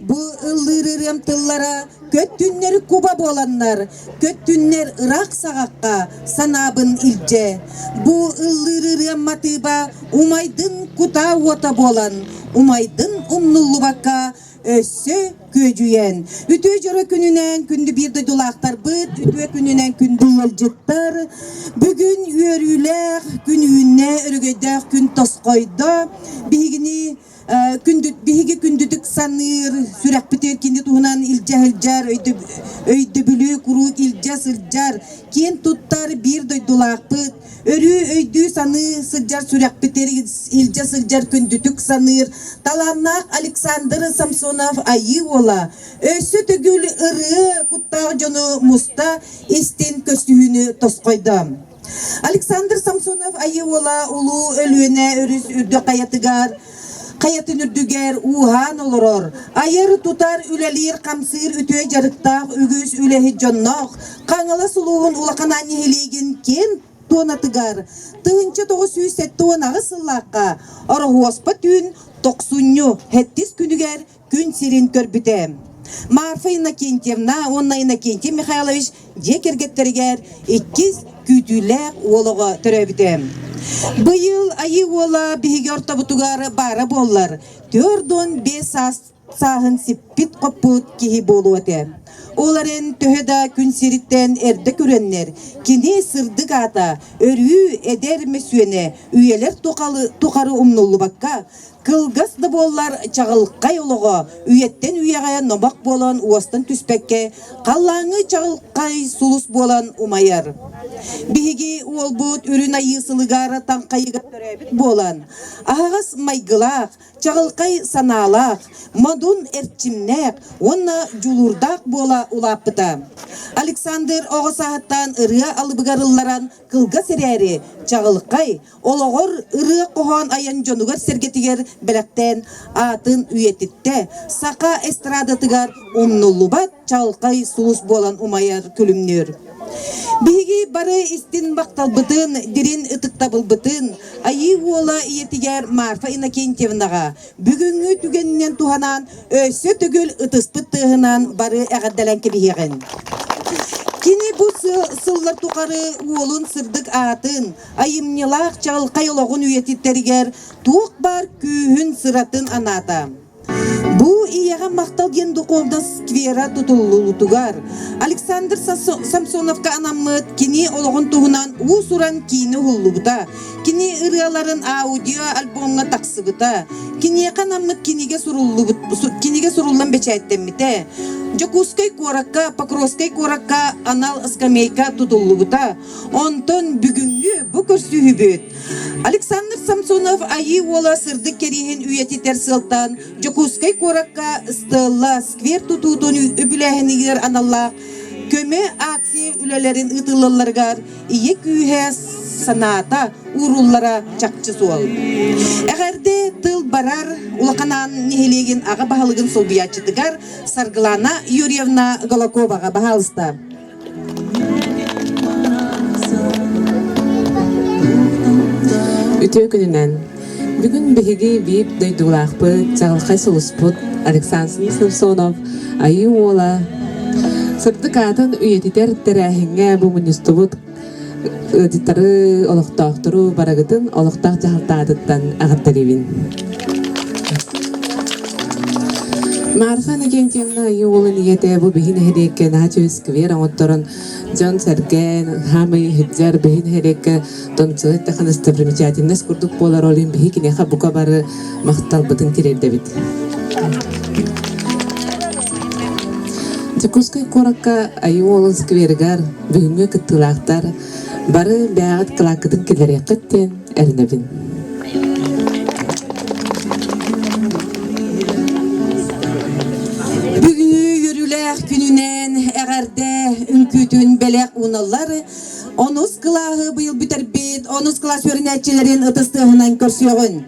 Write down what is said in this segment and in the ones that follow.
Bu ıllırırım tıllara köttünler Kuba bolanlar, köttünler Irak sağakka sanabın ilce. Bu ıllırırım matıba umaydın kuta vota bolan, umaydın umnullu bakka össü köcüyen. Ütü jara gününen kündü bir de dolaktar bıt, ütü gününen kündü yılcıttar. Bugün yörüler gününe örgödek gün toskoyda. Bihigini bihigi kündüdük sanır sürek biter kindi tuğunan ilce hilcar öyde bülü kuruk ilce sılcar ken tuttar bir de dolakpıt örü öydü sanı sılcar sürek biter ilce sılcar kündüdük sanır talannak Aleksandr Samsonov ayı ola ösü tügül ırı kuttağı jonu musta istin köstühünü toskoydam. Aleksandr Samsonov ayı ola ulu ölüne örüs ürdü kayatıgar Kayatın ürdüger uhan olurur. Ayır tutar ülelir kamsır ütüye jarıktağ ügüs ülehi jonnok. Kanala suluğun ulakanan yehiligin ken tonatıgar. Tığınca 907 onağı sılakka. Oru hospa tün 90 hettis günüger gün sirin körbütem. Marfa Inakentьевна, Onna Inakentьев Mikhailovich jekirgetteriger ikiz kütülek oluğa töröbütem. Bu yıl ayı ola bihigör tabutugar bara bollar. 4-5 sahın sippit koput kihi bolu öte. Oların töheda gün siritten erde kürenler. Kini sırdık ata, örü eder mesüene, üyeler tokarı umnullu bakka. Kılgaz da bollar çağılkay oluğa, üyetten üyegaya nomak bolan uastan tüspekke, kallanı çağılkay sulus bolan umayar. Bihigi olbut ürün ayı sılıgara tankayıga törebit bolan. Ağaz maygılak, çağılkay sanalak, madun erçimnek, onna julurdak bola ulapıta. Aleksandr oğa sahattan ırıya alıbıgarıllaran kılga sereri, çağılkay, oloğor ırıya kohan ayan jonugar sergetiger belekten atın üyetitte, saka estradatıgar umnullubat çağılkay sulus bolan umayar külümnür. Bihigi barı istin baktalbıtın, dirin ıtıktabılbıtın, ayı ola iyetiger Marfa Inakentьевнаға, бүгүнгү tügeninden tuhanan, ösü tügül ıtıspıttığınan barı eğaddelenke bihigin. Kini bu sıllar tukarı oğlun sırdık atın, ayımnılak çağılkay oloğun üyetitteriger, tuğuk bar kühün sıratın anata. Bu iyaga maktal gen dokovda skvera tutululutugar. Aleksandr Samsonovka anamıt kini oloğun tuhunan u suran kini hullubuta. Kini ırıyaların audio albomga taksıbıta. Kini kanamıt kinige surullan beçayettemmite. Jokuskay korakka, Pakrovskay korakka anal ıskameyka tutullubuta. Onton bugüngü bu kürsühübüt. Aleksandr Samsonov ayı ola sırdık kerihin üyeti tersiltan. Jokuskay korakka stella skver tutudun öbülehiniger anallah. Köme aksi ülelerin ıtılıllargar iye kühe sanata urullara çakçısı ol. Eğerde tıl barar ulakanan nihiligin ağa bahalıgın sobiyatçıdıgar Sargılana Yuryevna Golakova'a bahalısta. Ütü gününden bugün bihigi biyip doydulakpı çağılkay solusput Aleksandr Samsonov ayı ola sırtık atın üyetiter terähinge bu munistubut öditleri oloqtaqturu baragıtın oloqtaq jahaltadıttan ağıttaribin. Marfa Inakentьевна ayı ola niyete bu bihin hedekke naçı skver ağıttarın John Sergen hamay hijjar bihin hedekke tonçı takhanısta primicatines kurduk polar olin bihi kineha buka barı maqtal bıtın tireddebit. Jokuskay korakka ayı ola skvergar bugünkü kıttılaqtar barı bägat kılakıdın kileri kıtten erinebin. Bugünü yürüler gününen eğerde ünkütün belek unalları onuz kılahı bıyıl büter bit onuz kılah sörünetçilerin ıtыстığından körsüyorun.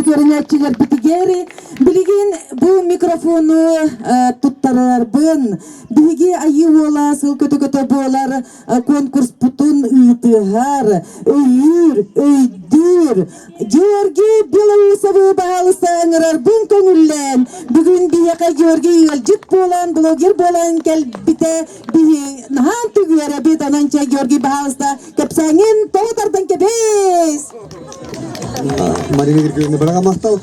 көрінәтчілер бітігері. Білген бұл микрофону тұттарылар бұн. Бігі айы ола, сыл көті-көті болар конкурс бұтын ұйтығар, өйір, өйдір. Георгий Белоусовы бағалысы аңырар бұн көңіллен. Бүгін бияқа Георгий өлжіп болан, блогер болан кәлбіте бии нахан түгері бет ананча Георгий бағалыста кәпсәңін тоғытардан кәпес. Марина Григорьевна барға мақтал.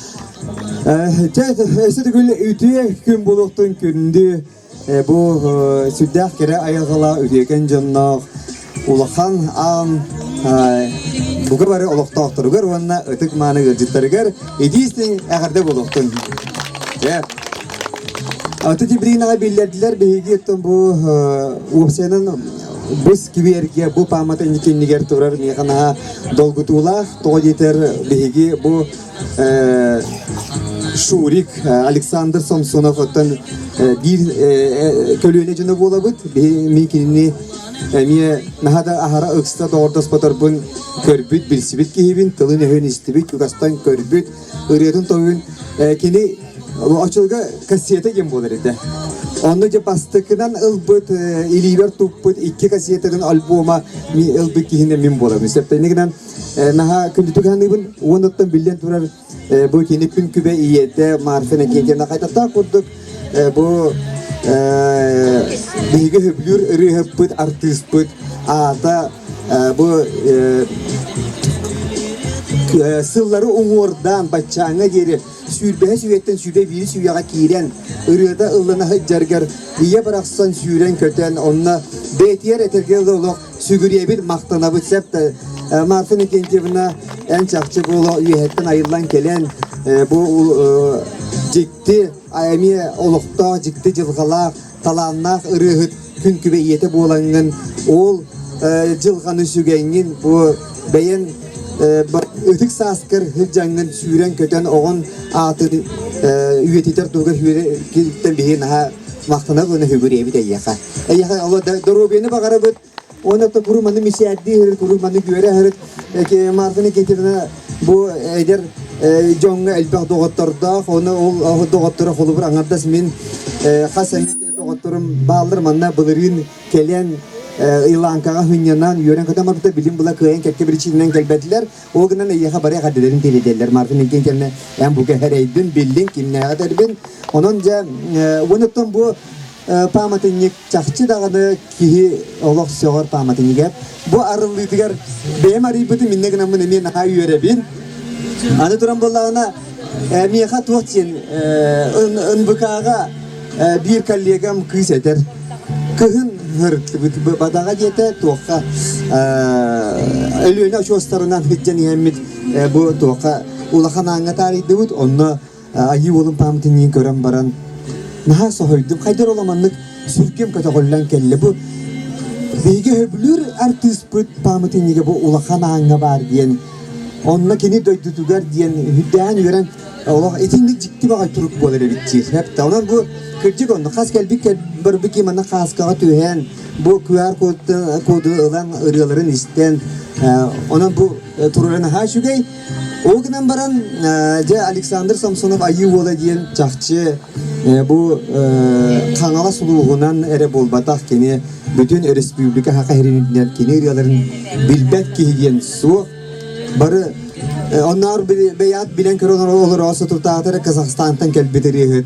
Әсі түгіл үтіе күн болуқтың күнді бұл сүддәқ кере айығыла үтекен жоннақ улахан ан бұғы бары олықтақтырығыр онына өтік маны үржіттірігер едейістің әғірді болуқтың. Аты тибрinaga bildirdiler bihigi ettim bu opsiyanın bus kiberge bu pamatın kendiger turar mekana dolgutulaq toyeter bihigi bu Şurik Alexander Samsonov'tan bir kölüyle cünü bolabıt mekini miye nahada ahara ıksta doğrudas patarbın körbüt bilsibit kihibin tılın ehön istibit yukastan körbüt ıriyatın toyun kini bu açılga kasiyete gem bolar edi. Onu je bastıkından ılbıt iliver tupbıt iki kasiyeteden albuma mi ılbıt kihine min bolar. Mesela ne naha kündütük hanımın ondan bilden turar bu kini pün kübe iyiyete marifene geçene kayda kurduk bu bilgi hüblür ırı hübbıt artistbıt ata bu sılları umurdan başçağına geri sürbehe süvetten sürbe biri süyaga kiren ırıda ıllana hıccargar iye bıraksan süren köten onunla betiyer etergel oluk sügürüye bir maktana bıtsep de marfını kenkevina en çakçı bu üyehetten ayrılan gelen bu cikti ayamiye olukta cikti cılgala talannak ırıhıt kün kübe iyete boğulanın ol cılganı sügenin bu beyen ötük saskır hıccanın süren köten oğun atı üyetiter tuğga hüyerken bihin ha maktana bunu hübüreye bir de yaka. Yaka Allah darobeni bakara bıt ona da kurumanı misiyaddi kurumanı güvere hırıt martını getirine bu eder jonga elbaq doğattarda onu o doğattara kolu bir anardas min hasan doğattarım bağlar manna bılırın kelen İlankaga hünyanan yören kadar marta bilim bula köyün kekke bir içinden gelbediler. O günden iyi haberi kadelerin telederler. Marfinin kendilerine en bu gehereydin bildin kim ne kadar bin. Onunca unuttum bu pamatinlik çakçı dağını ki Allah söğür pamatinlik hep. Bu arılıydıgar benim arayıbıdı minne günamın emin ha yörebin. Anı duran bullağına miyeha tuğçin ınbıkağa bir kallegam kız eder. Kıhın hırtlı badaga jete toqa ölüne şostarından hiccan yemit bu toqa ulahan angatari dut onu ayı olun pamtinin gören baran naha sohoydum kaydar olamanlık sürkem katagollan kelle bu bege höblür artist bu pamtinin bu ulahan anga var diyen onunla kendi döydütüger diyen hüdden gören Allah etinlik ciddi bağa turuk bolar bitçir hep de onun bu kırcık onu kas gelbik bir biki mana kaskağa tühen bu QR kodu olan ırıların isten onun bu turlarına ha şugay o günden baran Alexander Samsonov ayı ola diyen çakçı bu kanala suluğunan ere bolbatak kini bütün respublika haka herinler kini ırıların bilbek ki diyen su barı onlar beyat bilen kırılan olur olsa tutağıtara Kazakistan'dan gelbederiyor.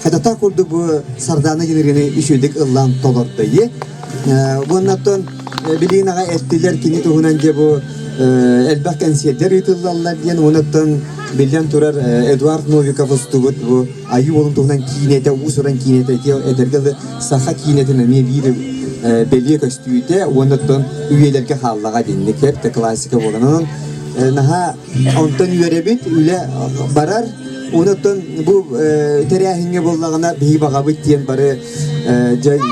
Hatta kurdu bu sardana generini işüdük ıllan tolordayı. Bundan bilinaga ettiler kini tuhunanca bu elbak ensiyetler yutulallar diyen ondan bilen turar Eduard Novikov stubut bu ayı olun tuhunan kinete usuran kinete edergeli saha kinetine mi bir belli köstüyde ondan üyelerge hallaga dinlik hep de klasika olanın naha ondan üyerebit üle barar ondan bu teryahinge bollağına bir bagabit diyen barı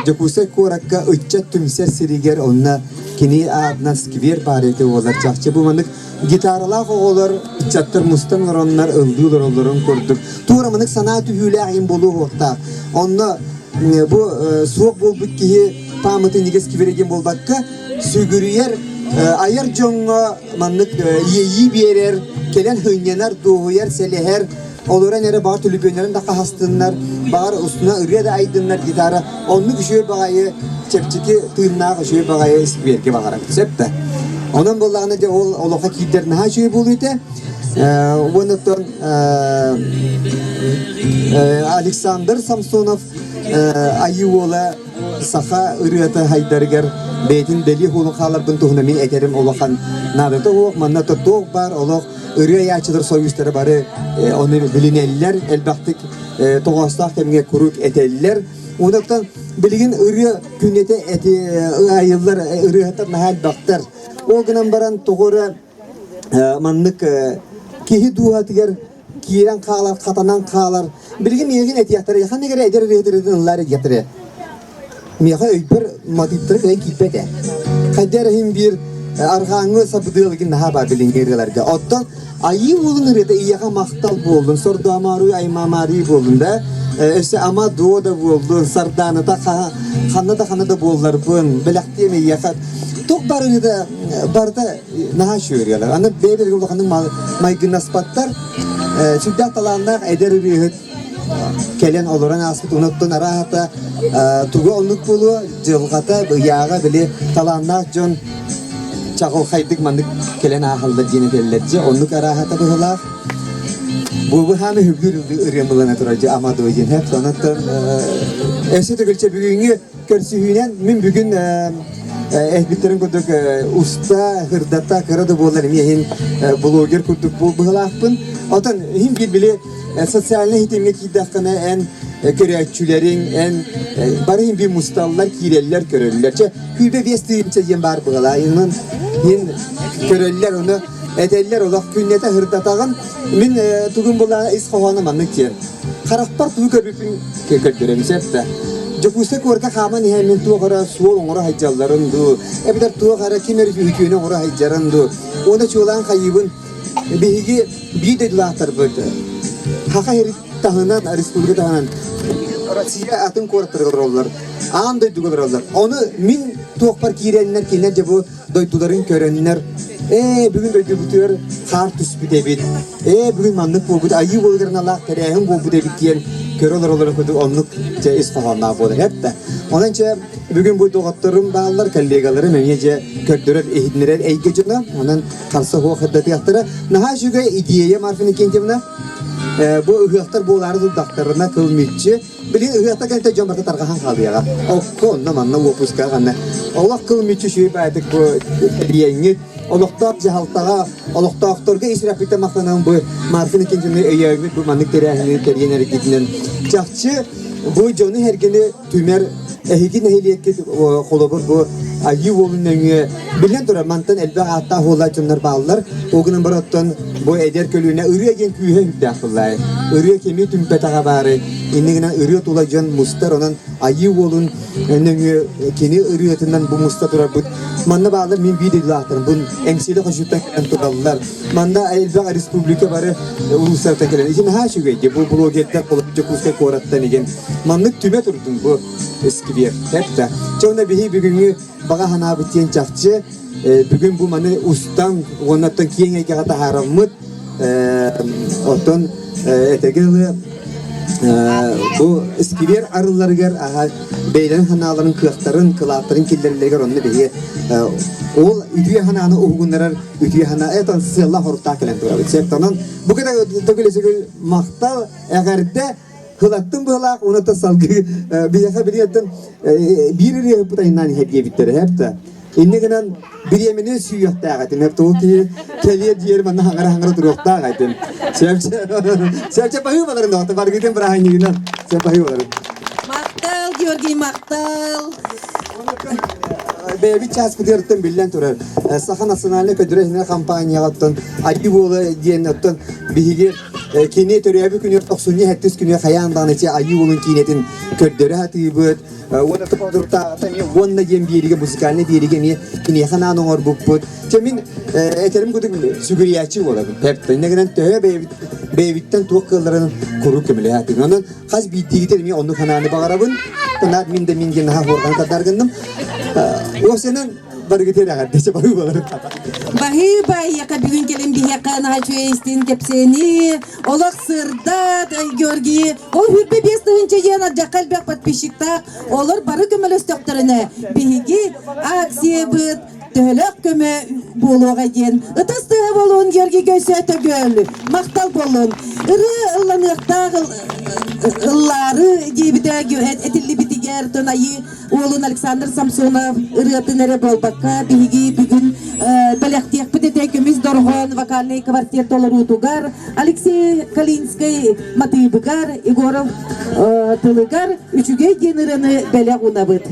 jakusay korakka uçça tümser siriger onna kini adna skivir parete olar çakçı bu manık gitarlar olar çattır mustan onlar öldüler onların kurduk tuğramanık sanatı hülayin bolu orta onna bu soğuk bol bitkiyi pamatı niges kiveregen bolbakka sügürüyer ayar jonga manlık iyi bir yerer gelen hınyanar doğuyar seleher Oluran yere bağır tülübünlerin daha hastınlar, bağır üstüne ırıya da aydınlar gitara, onu küşüyor bağayı, çepçiki tığınnağı küşüyor bağayı ispiyerke bağırak tüsep de. Onun bollağına de oloqa kider naha şöyle buluydu. Ondan Alexander Samsonov ayıvola saha ırıyata haydargar beytin deli hulu kalardım tuhunamin ekerim olaqan nadata o manna toq bar oloq ırıya yaşıdır soyuşları barı onu bilineliler elbette toğastaq kemge kuruk etelliler. Ondan bilgin ırıya künnete eti ayıllar ırıyata nahal baktar. O günden baran toğura manlık kihi duhatiger kiren kalar katanan kalar bilgin yegin etiyatları yakan negere eder eder yatırı miha öper matittir kay kipete kader him bir arhangı sabıdılgın daha ba bilin gerilerge ottan ayı bulun rete iyaka maktal buldun sordu amaru ay mamari buldun da ese ama doğu da buldun sardanı da kanada buldular bun belakti mi yaka tok barını da barda naha şöyle ana bebel gibi kanın maygın spatlar şiddet talanlar eder bir kelen oluran aspet unuttun arahata tugu onluk bulu jılgata yağa bile talanlar jon çakıl kaydık mandık kelen ahalda cinetellerce onluk arahata bıhılar bu hami hübgür ırımılana turacı ama doyun hep sonattan ese tügülçe bugünkü körsühünen min bugün ehbitlerin kurduk usta hırdata kırada boğularım yehin blogger kurduk bu bıhılakpın otan him bir bile sosyalne hitimge kidakana en köreççülerin en barayım bir mustallar kireller körellerce hübe vestiyimçe yen bar bıhıla yin köreller onu eteller olaq künnete hırdatağın min tugun bula isqoğanı manlık yer karakter tuğu körbüpün kördüremiz hep de Jokusta korka kaman hemen tuğ kara suol ngora hajjalların du ebeder tuğ kara kimeri hüküne ngora hajjaran du ona çoğulan kayıbın bihigi bir de lahtar böyle haka heri tahınan Respublika tahınan Rusya atın kortırılırlar anda dugularlar onu min tuğpar kirenler kirenler bu doyduların körenler bugün doydu bitiyor kart üspütebit bugün manlık bu ayı bolgarın Allah tereyağın bu debit diyen körüler olarak kudu onluk ce isfahanna bolur hep de onun için bugün bu doktorun bağlar kollegaları memnunca kördürer ehidneren eygecina onun karşı ho hiddeti yaptıra naha şuga ideyeye marfini kentemine bu ıhıqtar boğuları doktoruna kılmışçı bilin ıhıqtar kente jambarta tarqahan kaldı ya o onna manna opuska kanna Allah kılmışçı şu baydık bu hediyeni Olukta cihaltağa, olukta aktorga israflikte maqtanan bu marfini kentemine eyyağını bu manlık tereyağını teriyen hareketinden çakçı bu jonu hergeni tümer ehigi nehiliyetki kolobur bu ayı olunun bilen dura mantan elbe hatta hola jonlar bağlılar o günün barattan bu eder kölüne ırıya gen küyhe hüddafıllay ırıya kemi tümpetağa bari innegine ırıya tulacan mustar onun ayı olun keni ırıyatından bu mustar durar bu manna bağlar min video lahtarım bunun emsili koşuttan gelen turallar manda elbe Respublika bari uluslararası gelen için ha şu gaydi bu blogerler kolabıcı kuskay korattan igen manlık tüme turdun bu eski bir yer hep de çoğunda bir bugünü bağa hana bitiyen çakçı bugün bu manı ustan onattan kiyenge kata haramut oton etegeli bu eski bir yer arılar ger beylen hanaların kıyakların kılaatların killerleri ger onunla bir ol ütüye hananı uğunlar ütüye hana etan siyallah horukta kelen durabi septanan bu kadar dökülesi maktal eğerde Hılattım bıhlak, ona da salgı bir yaka bir yerden bir yere yapıp da inan hediye bitleri hep de. İnne gelen bir yemeni suyu yok da gaydim. Hep de o ki keliye diğer bana hangara duruyor da gaydim. Sevçe pahı balarım da hatta var gidin bırakın yine. Sevçe pahı balarım. Maktal Georgi maktal. Bir çaz kudurttum billen turar. Saha nasyonalne ködürehine kampanya yaptın. Ayı bolu diyen yaptın. Bihigi kini törüye bir günü 90 hettis günü hayandan içe ayı bolun kinetin köddürü hati bud. Ona topodurta tani wonna gem biriga musikalne biriga ni kini hanan or buput. Çemin eterim kudu sügüriyatçı oladı. Hep ne gelen töhe beyvitten tuğkılların kuru kömüle hati. Onun kas bittiği terimi onu hananı bağırabın. Bunlar min de min gen ha horgan kadargındım. O senin bargıtı rakatı bahı baları kata. Bahi bahi yaka bugün gelin bir yaka naçu istin kepseni olak sırda görgi o hürbe bestince yana jakal bak patpişikta olur barı kömeles doktorine bihigi aksiye bıt tölök köme buluğa gen ıtastığı bolun görgi gösöte göl maktal bolun ırı ıllanıqta ılları gibi de etilli bitiger tonayı oğlun Alexander Samsonov ırıtı nere bolbakka bihigi bugün belektiyak pıdetekimiz Dorgon vokalный kvartet Толоруtugar Alexey Kalinskay Matıyıbıgar Igorov Tılıgar üçüge genirini belek unabıt.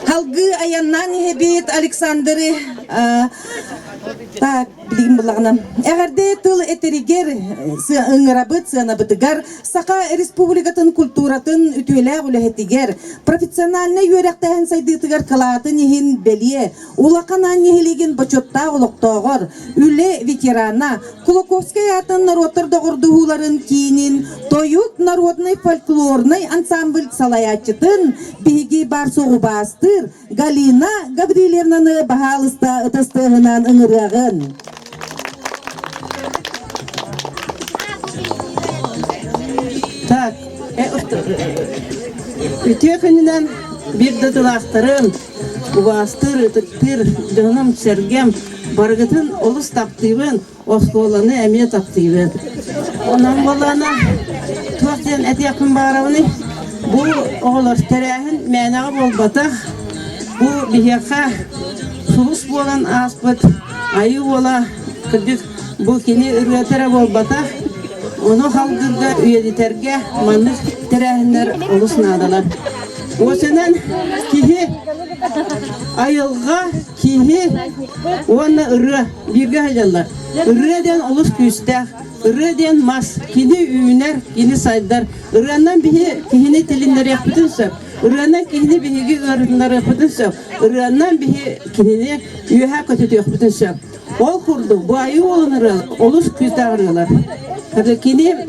Halgı ayandan hebit Alexander tak bilgin bulağınam. Eğerde tıl eteriger ıngırabıt sığınabıtıgar Saka Respublikatın kulturatın ütüyle ulehetiger profesyonalne yörekten saydıtıgar kalatın yihin beliye ulakanan yihiligin başotta uluqtoğur üle veterana Kulakovskaya atın narotlar doğurduhuların kinin toyuk narodnay folklornay ansambl salayatçıtın bihigi bar soğu bastır Galina Gabrielevna'nı bahalısta ıtastığınan ıngırağın. Так, ütüyekininden bir de dılaqtırın, uvastır, ıtıktır, dönüm sergem, bargıtın olus taptıyvın, oskolanı emiye taptıyvın. Ondan bolana, tuakten et yakın bağırağını, bu oğlar terehin menağı bol bataq, bu bihiyaka sulus bolan aspıt, ayı bola, kırdık, bu kini ürgetere bol bataq, Onu halkırga üyediterge manlık terehinler olusnadalar. O senen kihi ayılga kihi ona ırı birge hayallar. Irıden olus küste, ırıden mas, kini üyüner, kini saydılar. Irıdan bihi kihini tilinler yapıtınsam, ırıdan kihini bihigi ırınlar yapıtınsam, ırıdan bihi kinini üyeha kötü yapıtınsam. Ol kurdu, bu ayı olunur, olus küste arıyorlar. Kini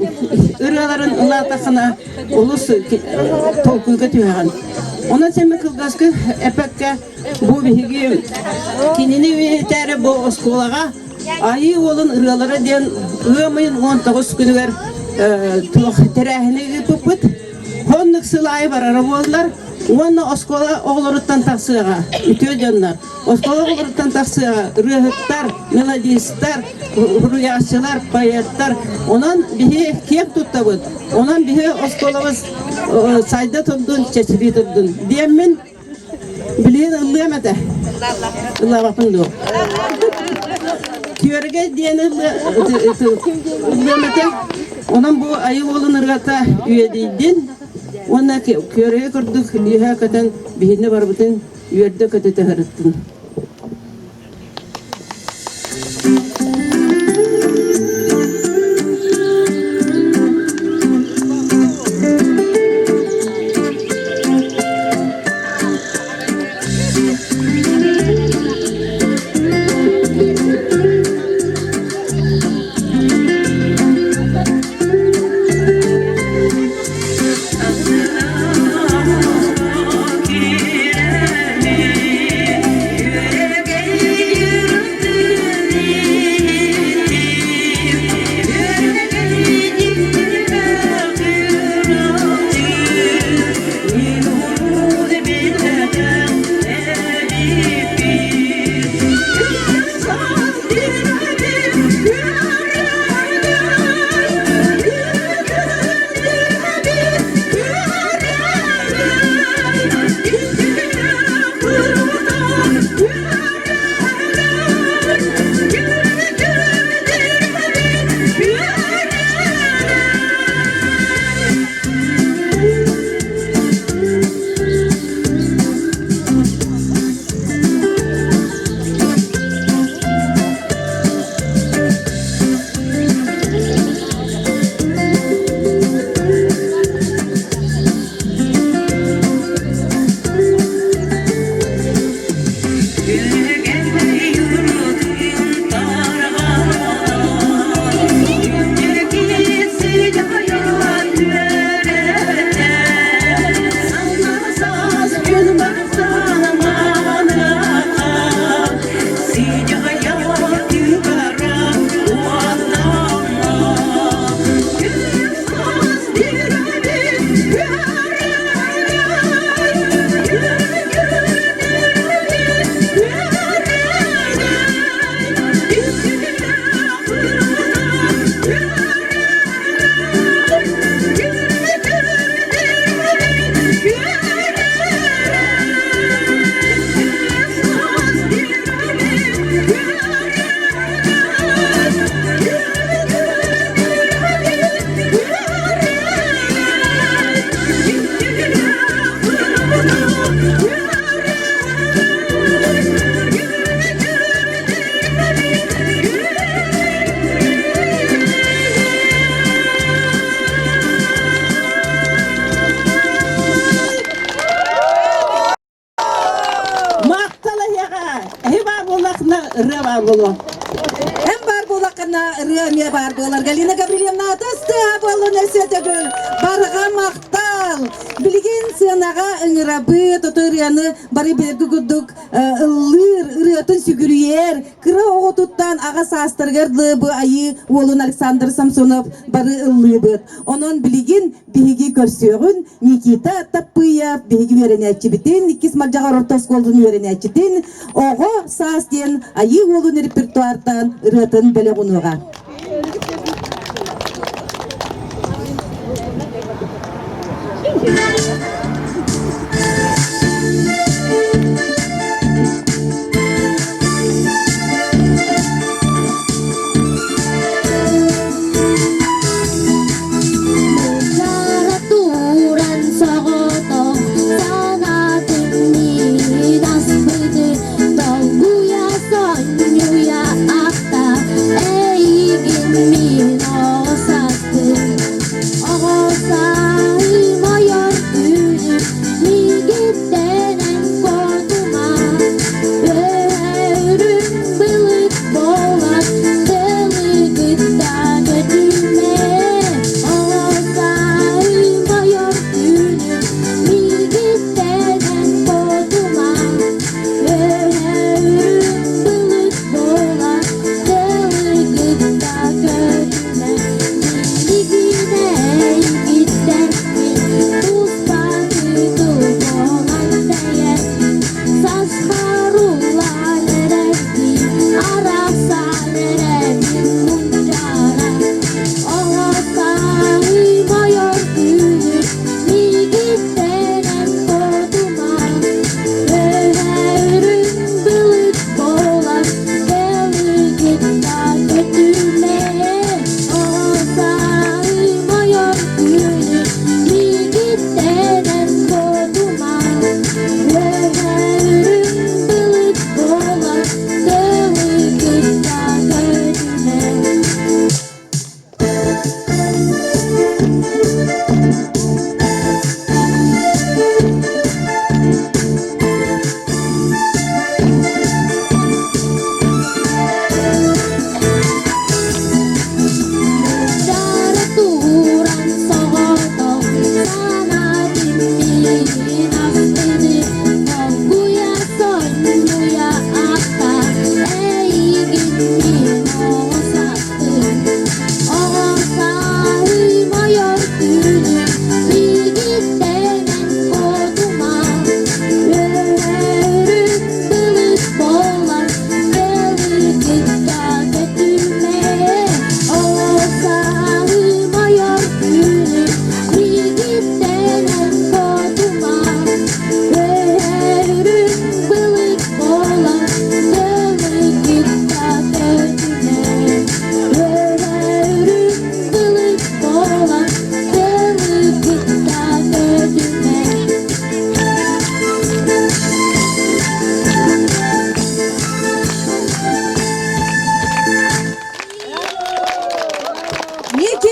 ırıların ılatakına olus tolkuyga tüyağın. Ona semi kılgaskı epekke bu bihigi kinini üyetere bu oskolaga ayı olun ırılara diyen ığmayın 19 günüver terehine gıpıpıt. Honluk sılay var arabalar. Onu oskola oğluruttan taksığa, ütüyor canlar. Oskola oğluruttan taksığa, rıhıtlar, melodistler, rüyaşçılar, payetler. Onun bihi kiyek tuttabıd. Onun bihi oskolabız sayda tuttun, çeşidi tuttun. Diyemin bileğin ıllıyamete. Allah bakındı o. Tüyörge diyen ıllıyamete. Onun bu ayı olun ırgata üyediydin. Ona köreye kurduk, hakikaten bihinne var bütün yerde kötü tehirittin. Hem bar bolakana rıamiye bar bolar. Galina Gabriel'na atastı bolun esetegül. Barga maktal. Bilgin sığınağa ıngırabı tuturyanı bari bergi guduk ılır ırıtın sügürüyer. Kıra oğu tuttan ağa sastırgırdı bu ayı olun Aleksandr Samsonov bari ıllıbıt. Onun bilgin bihigi körsüğün Nikita Tapıyev bihigi öğrenetçi bitin. İkis marcağa ortos koldun öğrenetçi bitin. Oğu sas diyen ayı olun repertuardan ırıtın beleğunuğa.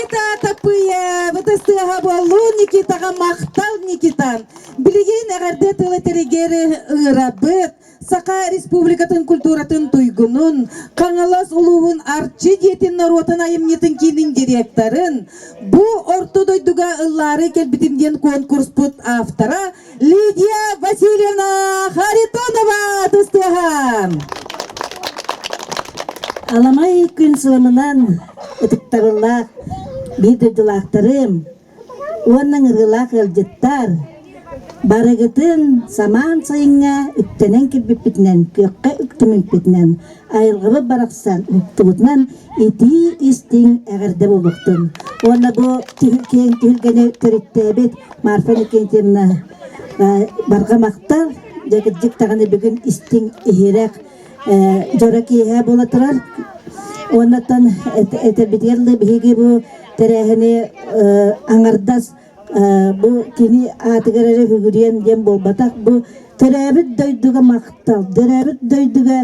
Никита Тапыя, вытастыга болу Никитаға мақтал Никитан. Билеген әғәрде тылы терегері ырабыт, Сақа республикатын культуратын туйгунун, Қаңалас улуғын арчы диетін наротын айымнетін кейнің директорын, бұ ортодойдуға ыллары келбітімден конкурс бұд автора Лидия Васильевна Харитонова тыстыға. Аламай күн сылымынан ұтықтарылақ, бейдойдылақтарым, оның ырғылақ әлжеттар, барығытын саман сайынға үттенен кірбіппітінен, көкке үктіміппітінен, айылғыбы барақсан үктігітінен ити істің әғірді болуқтын. Оны бұл кейін түлгені көріктәбет Марфан екентеріне барға мақтал, жәкіджік тағаны бүгін істің ехерек жора кейхә бола тұрар. Оннаттан әтәбетерлі бігі бұл тәрәхіне аңардас bu kini atıgarı hügüriyen dem bolbatak bu törəbit döydüge maqtal, törəbit döydüge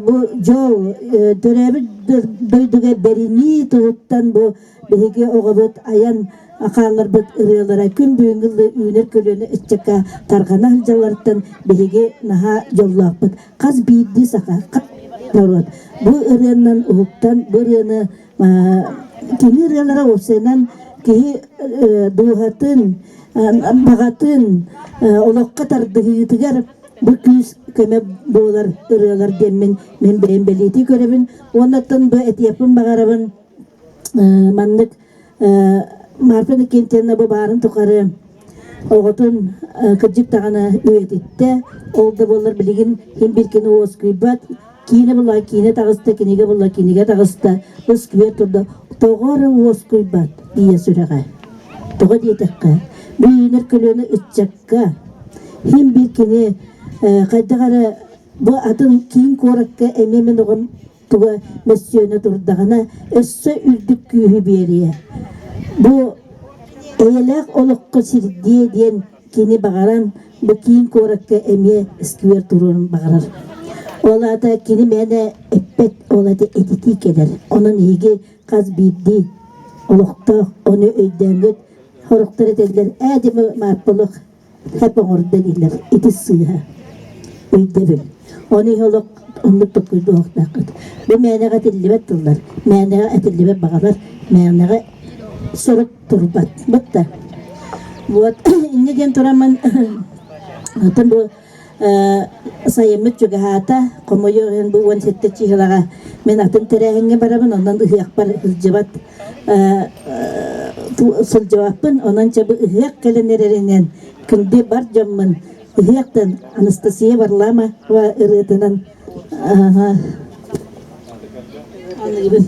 bu jol, törəbit döydüge berini tuğuttan bu bihige oğabıt ayan aqallar bit ırıyalara gün büyüngülü üner kölüne içceka targana hılcalardan bihige naha jollaqbıt. Qaz biydi saqa, qat narot. Bu ırıyandan uğuktan, bu ırıyanı kini ırıyalara olsaynan ki duhatın, bağatın, olakka tardığıtıgar bu küs köme boğular, ırıyalar demin men beğenbeliyeti görevin. Ondan bu eti yapın bağarabın manlık Marfan kentlerine bu bağırın tukarı oğutun kıcık tağına üyet etti. Oldu bollar bilgin hem bir kini oğuz kıybat, kine bulla kine tağısta, kinege bulla kinege tağısta, oğuz kıybat turda. Toğarı oğuz kıybat diye süreğe. Toğa diyetekka. Büyünür kölünü ütçakka. Hem bir kini kaydağara bu adın kiyin korakka ememin oğun tuğa mesyonu turdağına össe üldük kühü beriye. Bu eylek olukku sirdiye diyen kini bağıran bu kiyin korakka emeye iskiver turun bağırar. Ola da kini mene eppet ola da editik eder. Onun iyigi kaz bildi. Olukta onu öydengöt. Horuktar ederler. Edimi marpılık hep orada değiller. İti sığha. Öydevil. Onu oluk onu tokuydu oktakıt. Bu meneğe etillibet tıllar. Meneğe etillibet bağırlar. Meneğe soruk turbat. Bıtta. Bu ne diyen turaman atın bu sayımız juga hata komoyor bu wan sette çihlaga men atın terehenge barabın ondan da yakbar hılcıbat sul cevapın ondan çabı ıhyak kelenlerinin künde bar camın ıhyaktan Anastasiya varlama ve ırıtınan anlayın.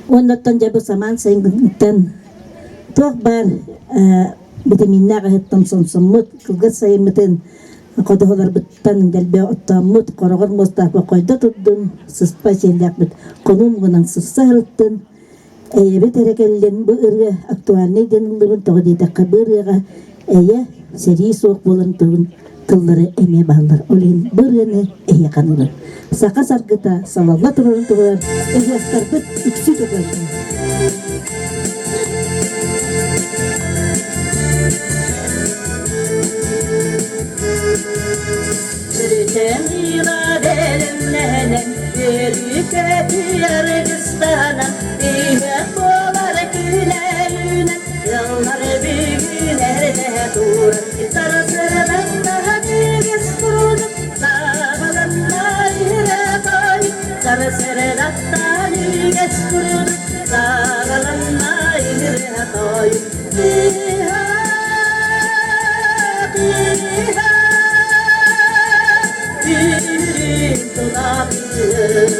Ondan jabı saman sayıntıdan çok bar vitaminler gıhtım somsomut kılgıt sayımıtın kodolar bittan delbe ottamut korogor Mustafa koyda tuttun sıspa şeyler bit konum gınan sıssa hırıttın bir terekellen bu ırı aktualne denildiğin toğdi dakika bir ırıga seri soğuk bolun tuğun tılları eme bağlar olin bırını kanılır. Saka sargıta sallallahu turun tuğlar tarpıt ikisi tuğlar. Sürüten iradelimlenen yürüket yargıstana İhek bolar gülerünen yıllar büyülerde durur Sarısırdan daha büyük kurudum Sağalanlar irekay Sarısırdan daha büyük kurudum Sağalanlar irekay İhek Yüreğim tutabilir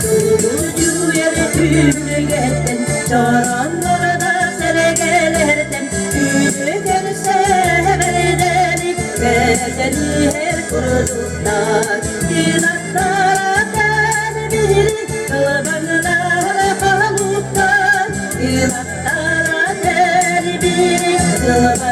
Tuğucu yeri tümlügetten Çoranlarda seregelerden Yüreğim severleri Bedeni her kuruluklar İnatlara tedbiri Kılbanlara haluklar İnatlara tedbiri Kılbanlara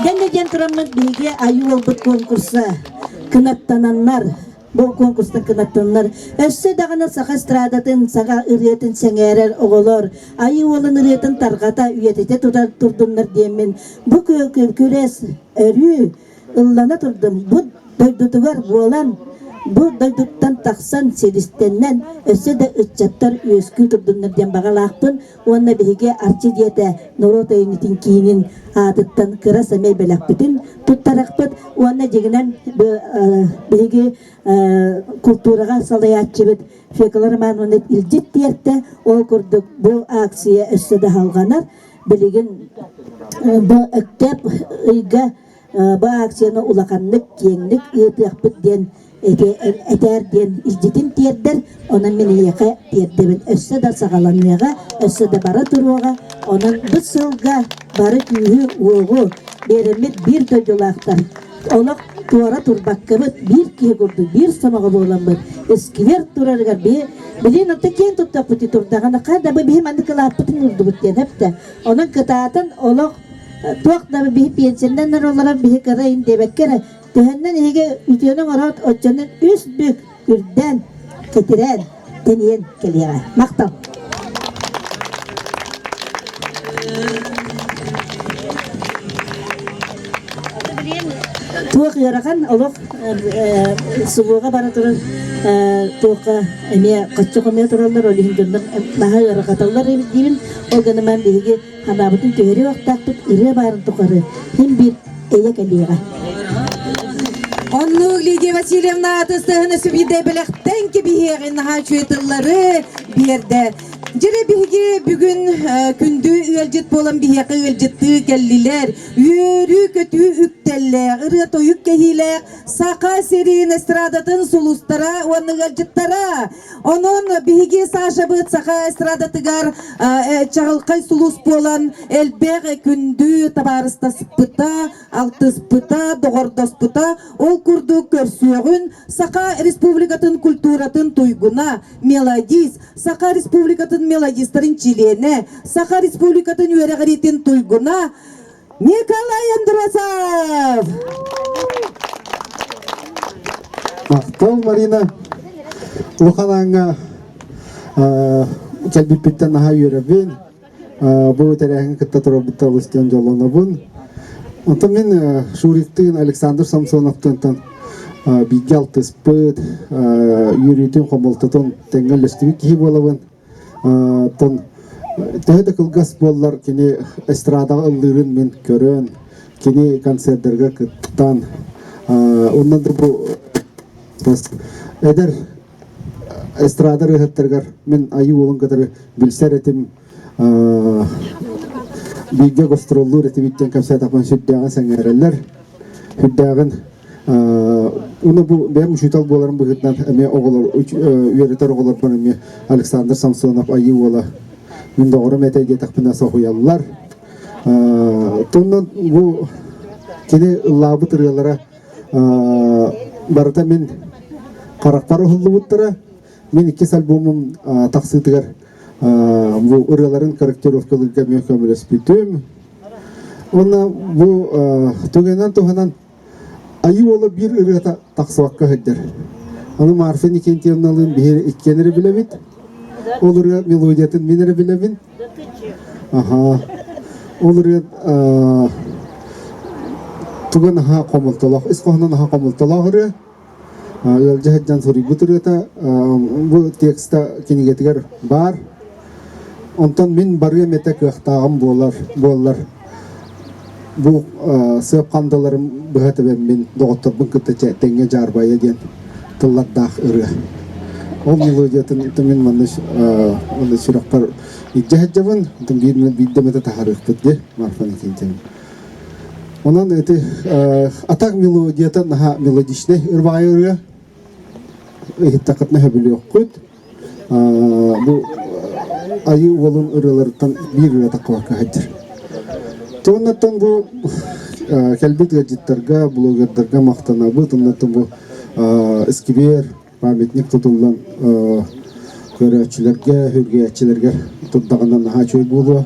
Dengejen turamın bilgi ayı olbut konkursa kınattананнар. Bu konkurstan kınattаннар. Össe dağına sağa estradatın, sağa üriyetın sengerer oğulor. Ayı olun üriyetın targata üyetete tutar turdumlar diyemin. Bu küres örü ıllana turdum. Bu doydutugar boğulan. Bu doyduktan taksan sedistenden össe de ıççattar üyeskül turdumlar diyen bağalaqpın. Ona bilgi arçı diyete Norot eynitin kiyinin adıttan kıras emey belakpıtın. Tuttarakpıt ona jeginen bilgi kulturaga salayatçыбыт фекаларман оnet илжит дiyette ol kurduk bu aksiye össede halganar biligin bu öktep ıyga bu aksiyana ulakanlık kiyenglik ıtıakpıt diyen eter diyen iljitin tiyerder ona miniyaka tiyeddebin össede sağalanıyaga össede bara turuaga onun bu sılga barı kühü uğu beremit bir dödülaktar olak tuara turbakkabat bir kiye kurdu bir samaga boğulanbat eskiver turargar bilin otta kiyen tuttapıtı turdağına kada bihi mandi kılapıtın urdu butyen hepte onun kıtaatan olak tuak da bihi piyensinden olarak bihi karayın debekkere tühenden ege ütüyonun orat otçanın üst büyük ürden ketiren deniyen keliyere maktam. Tuak yarakan olak subuğa bara turun tuaka emiye kaççı komaya turarlar olihin dönmek daha yarakatallar diyeyim o ganaman bilgi hanabıtın tüheri vaktaktık ire barın tukarı hem bir eye keliyere. Onu Lidia Vasilyevna atыстığını sübide belekten ki biherin haçuyetılları bir yerde. Jere bihge bugün kündü ıelcit bolan biheke ıelcittığı gelliler. Yürü kötü ükteller, ırı toyuk kehiler. Saka serin estradatın sulustara, onu ıelcittara. Onun bihge saşabıt saka estradatıgar çağılkay sulus bolan elbeg kündü tabarısta sıpıta, altı sıpıta, doğorda sıpıta. Ol kurduk görsüğün Saka Respublikatın kulturatın tuyguna, melodis, Saka Respublikatın melodistlerin çilene, Saka Respublikatın üyeregaritin tuyguna, Nikolay Androsov. Maqtal Marina Luhananga Kelbipitten naha yürübün bu terehen kıtta turabıtta oluştuyan jollanabın. Anta men Şuriktin Alexander Samsonov'tan bilgi altıspıt yürütün komultatın tengelleştiği ki bolabın ton tehde kılgas bollar kini estrada ıllırın men körön kini konserlerge kıttan ondan da bu eder эстрада рыхаттаргар мен айы олон кадары билсер этим биге гостроллур этибиттен капсат апан сүддаган саңараллар хүддаган уна бу бем шутал боларын быгытнан эме оголор үйрөтөр оголор бар эме Александр Самсонов айы ола мен догору метеге такпына сохуяллар тоннан бу кене лабы тырылара барыта мен каракпары хуллубуттара мен 2 альбомум таксытыгар бу ырыларын корректировкалыгга мөкөмөлөс бүтүм она бу тугенан туханан айы ола бир ырыта таксыбакка хөддер аны Марфа Никентьевналын бир иккенери билебит ол ыры мелодиятын менери билебин аха ол ыры туган ха комултолох исхонан ха комултолох ыры Жаһаджан сори бутурета бу текстта кинигетигер бар. Онтон мен барга мете кыхтагым болар. Бу сып кандаларым быхатыбен мен доготторбун кытыча теңге жарбая ден тылладдах ыры. Ол мелодиятын мен маныш ширакпар Жаһаджабын тыңгидмен биддемете тахарыктыды Марфа Никентьевна. Онан эти атак мелодията наха мелодичный ырбайыры иттакатна билиоккут бу айы волун ырылардан бир атакка хадыр. Тоннатан бу келбит гаджеттарга блогердарга мактанабы тоннатан бу эскибер памятник тутулган көрөчүлөргө хүргөчүлөргө тутдагандан наха чөй болу.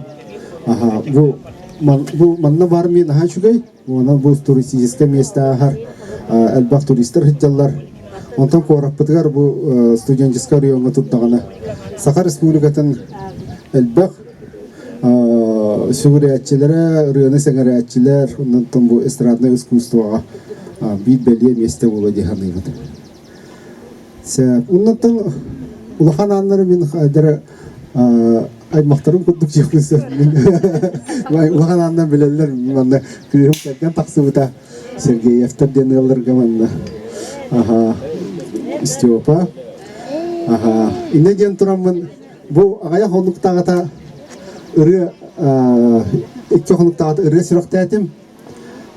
Аха бу манна бар мен наха чугай она бу туристическое место ахар албак туристтер хиджаллар онтан кораппытыгар бу студенческая районга туттагана Сахар республикатын албак сүгүрәтчиләре районы сәгәрәтчиләр онтан бу эстрадное искусствога бит беле место боло дигән. Сә онтан улаханнары мен хәдер аймактарын кудук жепкенсен. Улаханнан беләләр мында күреп кәткән таксыбыта Сергеевтер денеләргә мында. Аха. Степа. Аха. Инеген турамын бу агая хонуктагата ыры икки хонуктагата ыры сирактатым.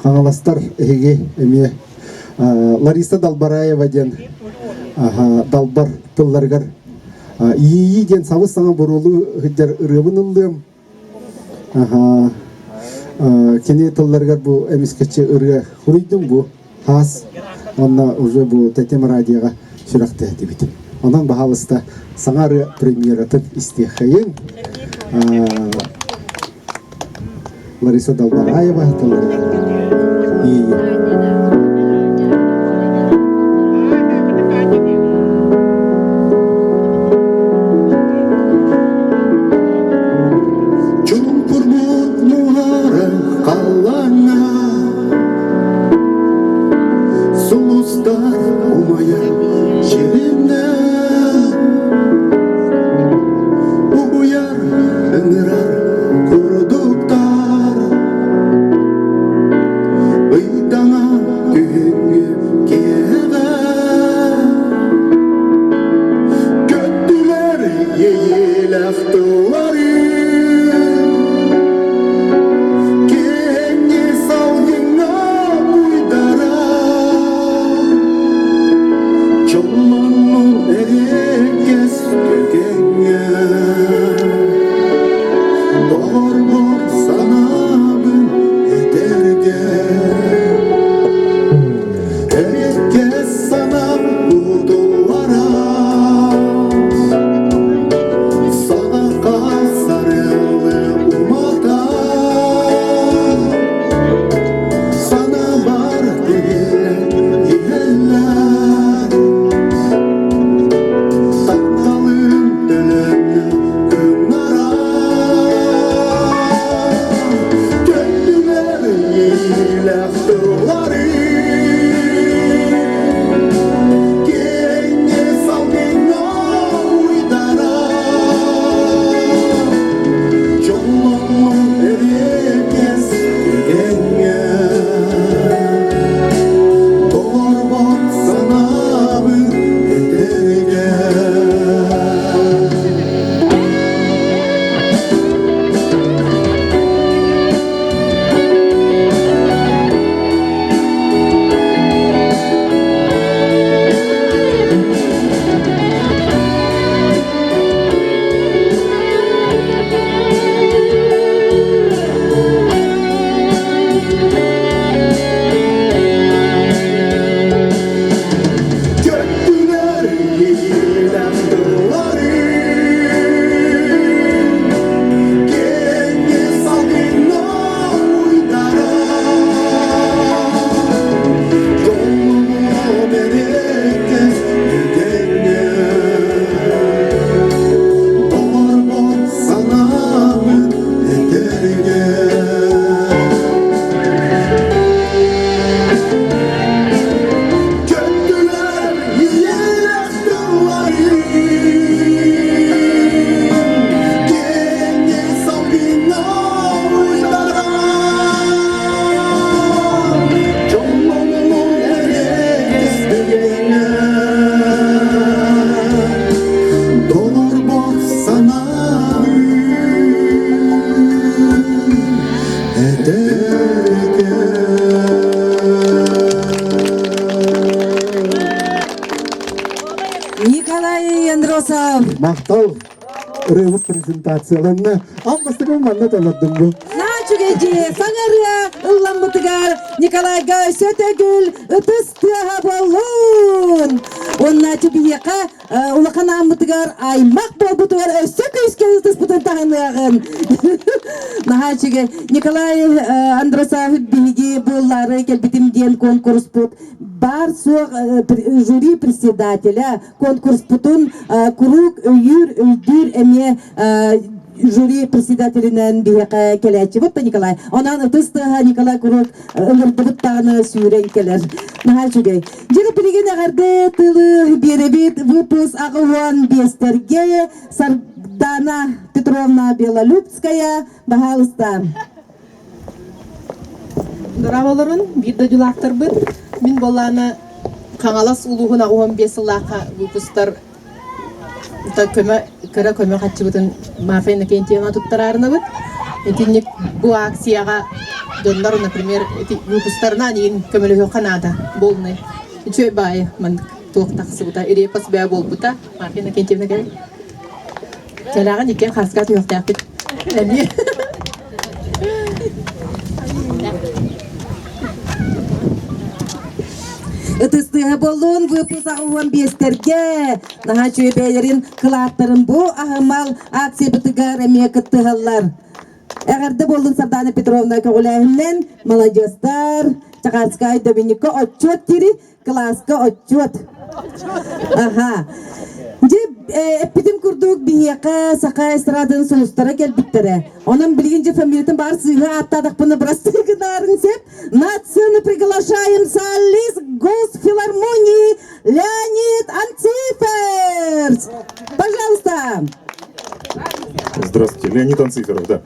Каналастар эге эме Лариса Далбараева ден аха Далбар тылларгар ии ден сабыз саңа боролу хиджар ырыбын ылдым. Аха. Кене тылларгар бу эмискече ыры хурыйдым бу хас. Онна уже бу тетем радиога сүракты дебит. Онан бахалыста саңары премьератын истехайын. Лариса Далбараева тылларгар. мақтау рывык презентацияларына амбастыгы манна талардым бу. Начугеji sangarya ıllamıtıgar Nikolay Sötegül ıtıstıha bolun. Onna çubiyaka ulakan amıtıgar aymak bolbutugar ösök ösken ıtıspıtın tahanığın. Nahaçuge Nikolay Androsavit bilgi bulları kelbitim diyen konkurs put. Бар жюри председателя конкурс путун курук өйүр өйдүр эме жюри председателинен бияка келечи вот Николай онан ытыстыга Николай курук ыңырдыбыт тагына сүйрен келер нахалчугей жери билген агарды тылы беребит выпуск агуан бестерге Сардана Петровна Белолюбская бахалыста Дорабаларын бирде дулактар бит. Мин боланы каңалас улугуна 15 лака выпустар та көмө катчыбытын мафейна кентиена туттарарына бит. Этинник бу акцияга дондар, например, эти выпустарна нин көмөлөгө канада болны. Чөй бай мен токтаксы бута ирепас бай болбута мафейна кентиена келе. Келага никен хаска токтак бит. Эми Ытыстыга болун выпуск агуан бестерге нахачу бейлерин кылааттарын бу ахымал акция бытыгар эме кыттыгаллар. Эгерде болун Сардана Петровна Кагулаевнен молодежьтар Чакарскай Доминика отчет тири класска отчет. Ага. Жеп эпидем курдук бияка сака эстрадын сулустара келбиттере. Онун билгинже фамилиятын бар сыйга аттадыкпыны брастыгынарын сеп. Нацияны приглашаем солист Госфилармонии Леонид Анциферс. Пожалуйста. Здравствуйте, Леонид Анциферов, да.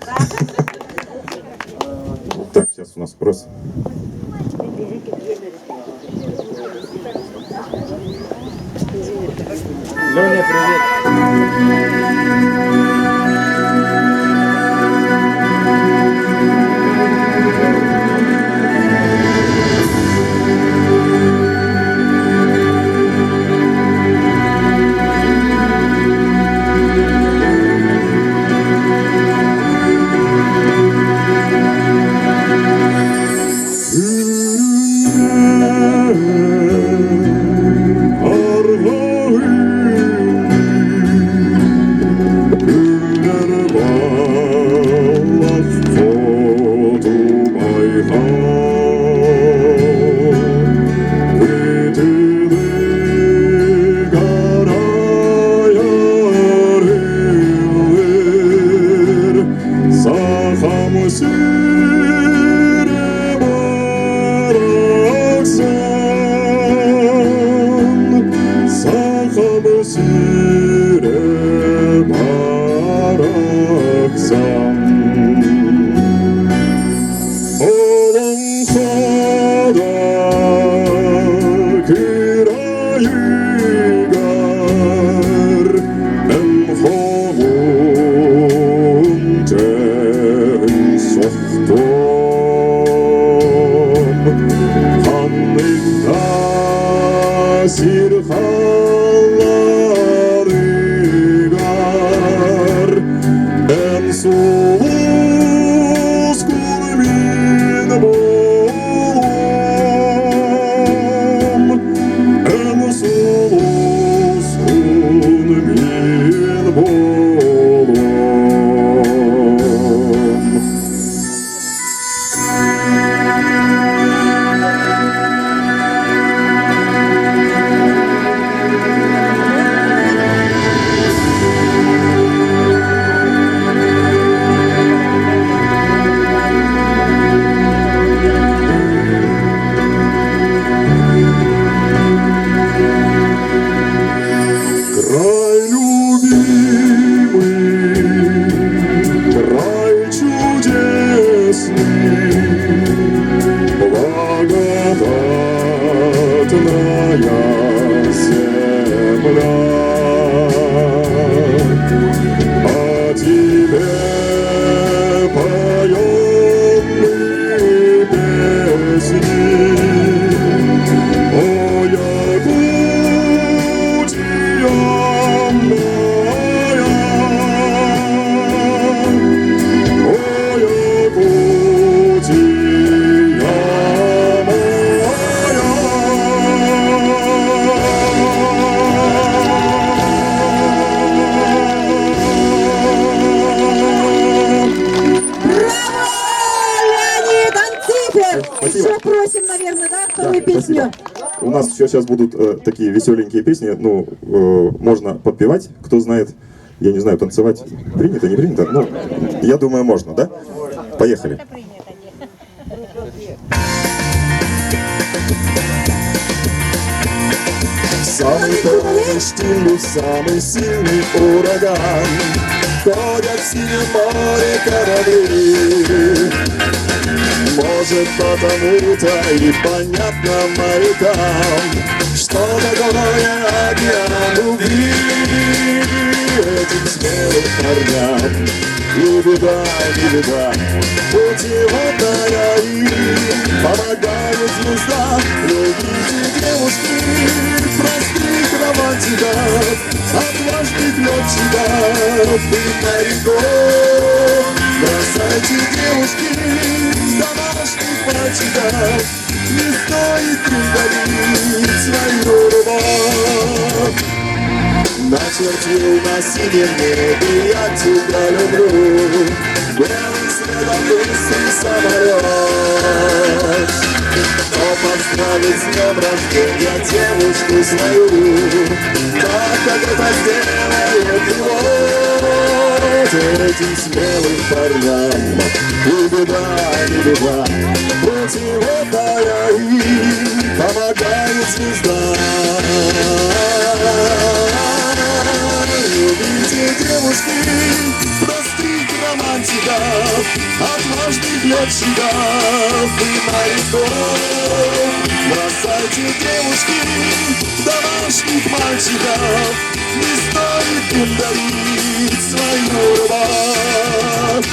Так, сейчас у нас вопрос. Леня, привет. первую песню. У нас еще сейчас будут такие веселенькие песни, ну, можно подпевать, кто знает, я не знаю, танцевать принято, не принято, ну, я думаю, можно, да? Поехали. Самый полный штиль, самый сильный ураган, ходят в синем море корабли. Может, потому-то и понятно морякам, что такое океан любви. Этим смелым парням и беда, не беда, путеводная им помогает звезда. Любите девушки, простых романтиков, отважных летчиков и моряков. Бросайте девушки домашних мальчиков, не стоит предавить свою любовь. Начертил на синем небе я тебя люблю, белым следом быстрый самолет. Но поздравить с днем рождения девушку свою, так как это сделает пилот. Этим смелым парням и беда, не беда, путеводная им помогает звезда. Любите девушки, простых романтиков, отважных летчиков и моряков. Бросайте девушки домашних мальчиков, не стоит им дарить свою любовь.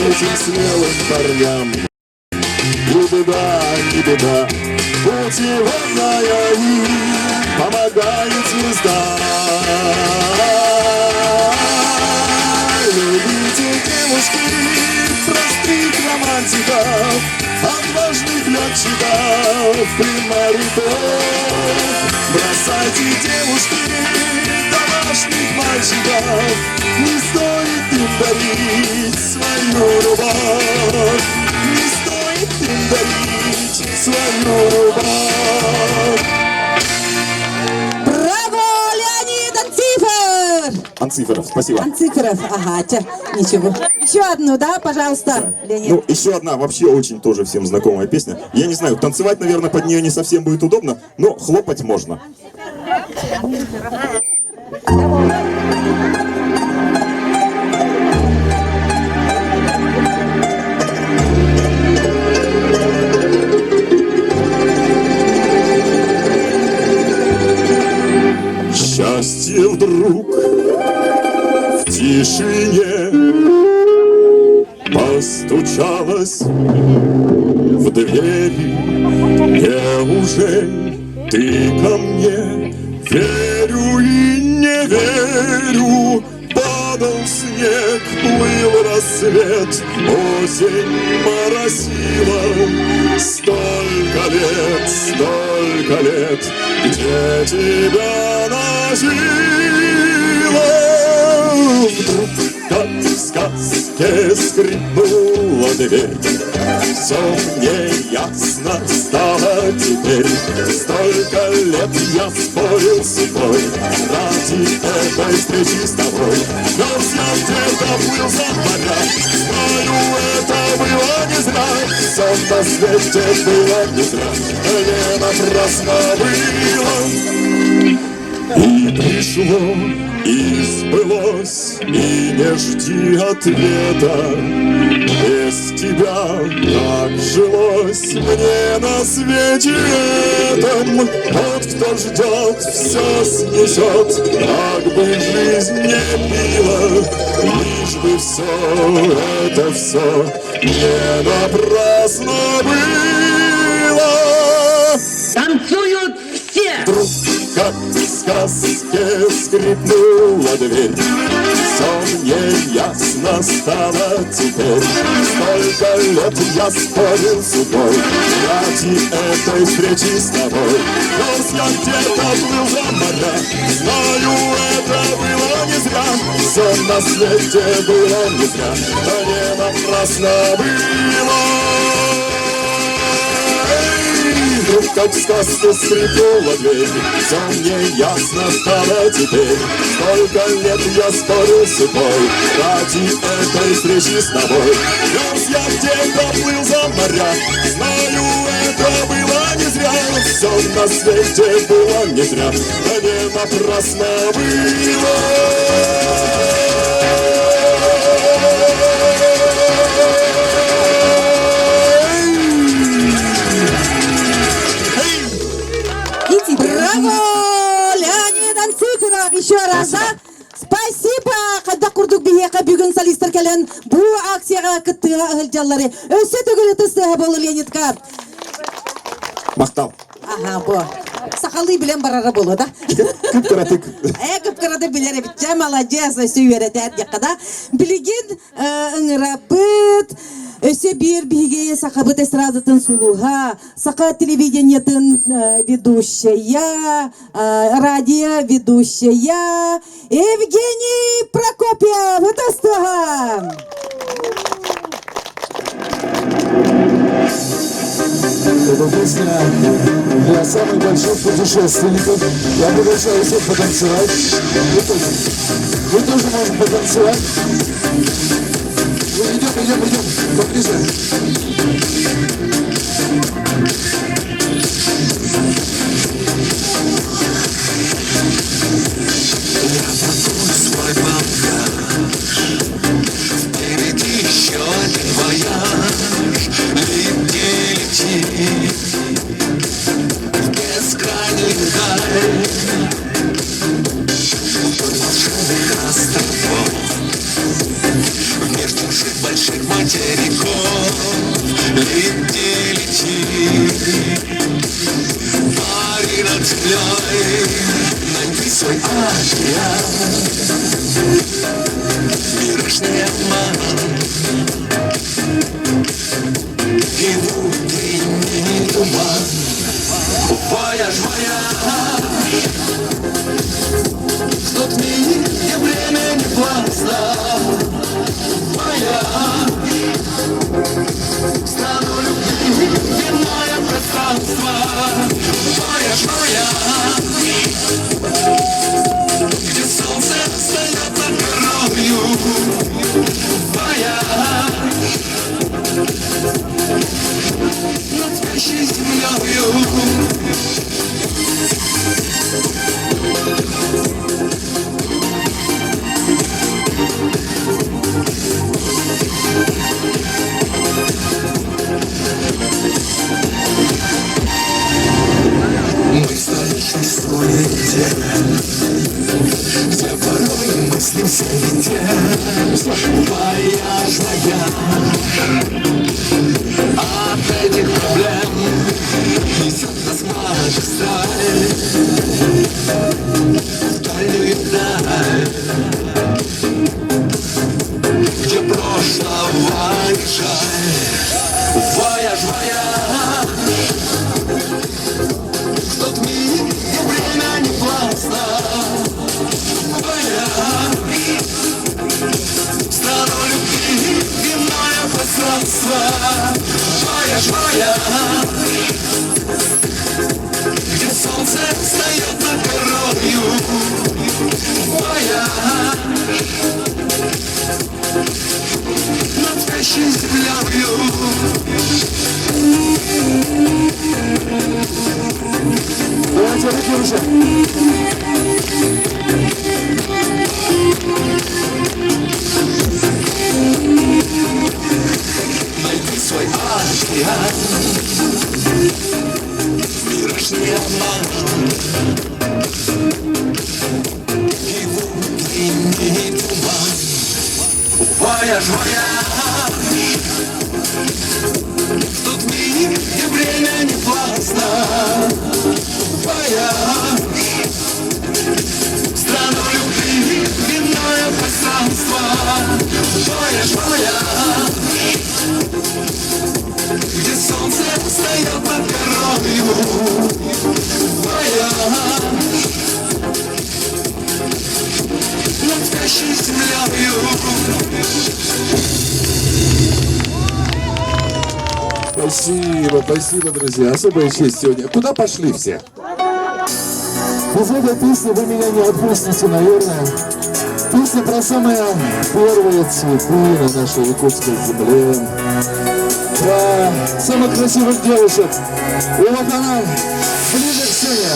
Этим смелым парням и беда, не беда, путеводная им помогает звезда. Любите девушки, простых романтиков, отважных летчиков и моряков. Бросайте девушки домашних мальчиков, не стоит им дарить свою любовь, не стоит им дарить свою любовь. Браво, Леонид Анцифер! Анциферов, спасибо. Анциферов, ага, ничего. Еще одну, да, пожалуйста, Леонид. Ну, еще одна вообще очень тоже всем знакомая песня. Я не знаю, танцевать, наверное, под нее не совсем будет удобно, но хлопать можно. Счастье вдруг в тишине постучалось в двери. Неужели ты ко мне? Верю и не верю. Падал снег, плыл рассвет, осень моросила. Столько лет, где тебя носила. Вдруг, как в сказке, скрипнула дверь. Все мне ясно стало теперь. Столько лет я спорил с собой ради этой встречи с тобой. Но все где-то плыл за моря. Знаю, это было не зря. Все на свете было не зря. Не напрасно было. И пришло, и сбылось, и не жди ответа. Без тебя как жилось мне на свете этом. Тот, кто ждет, все снесет, как бы жизнь не била. Лишь бы все не напрасно было. Танцуют все! Вдруг как в сказке скрипнула дверь. Все мне ясно стало теперь. Столько лет я спорил с судьбой ради этой встречи с тобой. Раз я где-то плыл за моря, знаю, это было не зря. Все на свете было не зря, а не напрасно было. Вдруг как в сказке скрипнула дверь. Все мне ясно стало теперь. Сколько лет я спорил с судьбой ради этой встречи с тобой. Раз я где-то плыл за моря, знаю, это было не зря. Все на свете было не зря, а не напрасно было. Браво! Леонид Антихонов еще раз, да? Спасибо! Когда курдук бияка бүгін солистер келен бу акцияға кыттыға ылжаллары. Өсі түгілі тыстыға болу Леонидка. Мақтал. Ага, бу. Сақалы білен барара болу, да? Күп-күратык. Күп-күратык білері бітча, молодец, сүйері тәр да? Білеген ыңыра бұд. Өсе бир биге сақабыт эстрадатын сулуға, сақа телевидениятын ведущая, радио ведущая Евгений Прокопьев. Это стага. Эта песня для самых больших путешественников. Я приглашаю всех потанцевать. Вы тоже можете потанцевать. Идем, поближе. Я пакую свой багаж, впереди еще один вояж. Лети, в бескрайний даль, вдоль волшебных островов, между больших материков. Лети, пари над землей, найди свой океан. Мирашный обман и внутренний туман. Вояж, в тот миг, где время не властно. В страну любви, иное пространство. Вояж, где солнце встает над горою. Вояж, над спящей землею. Мы в столичной суете, где порой мысли все летят. Вояж, от этих проблем несет нас магистраль в дальнюю даль, где прошлого не жаль. Вояж, в тот миг, где время не властно. Вояж, в страну любви, иное пространство. Вояж, где солнце встает над горою. Вояж, над спящей землею. Давайте руки уже. Найди свой океан, мирашный обман и внутренний туман. Вояж, в тот миг, где время не властно. Вояж, Спасибо, друзья. Особая честь сегодня. Куда пошли все? Из этой песни вы меня не отпустите, наверное. Песня про самые первые цветы на нашей якутской земле. Про самых красивых девушек. И вот она, ближе к сцене.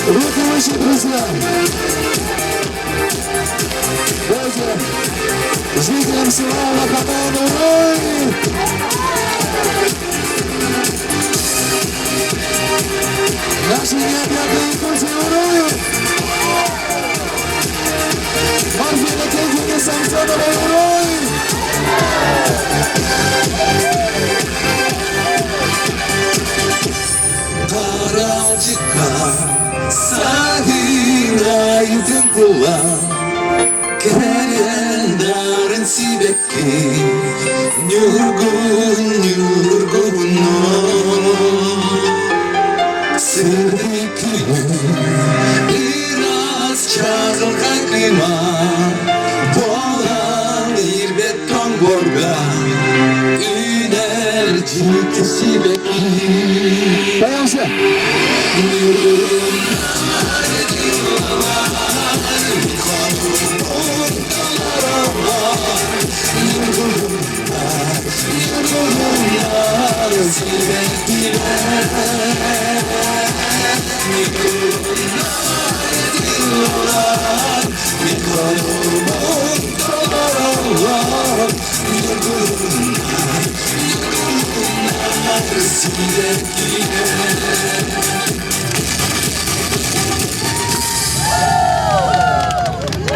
Руки выше, друзья! Давайте жителям села Лохотан, ура! Наши необъятные гости, ура! Марфина Кентина Самсонова, ура! Sahiraydım bulan Kerendarın sibekki Nurgun Sırdıklı Biraz çağıl kaykıma Boğan irbet tongborga Ünercik sibekki Dayan sen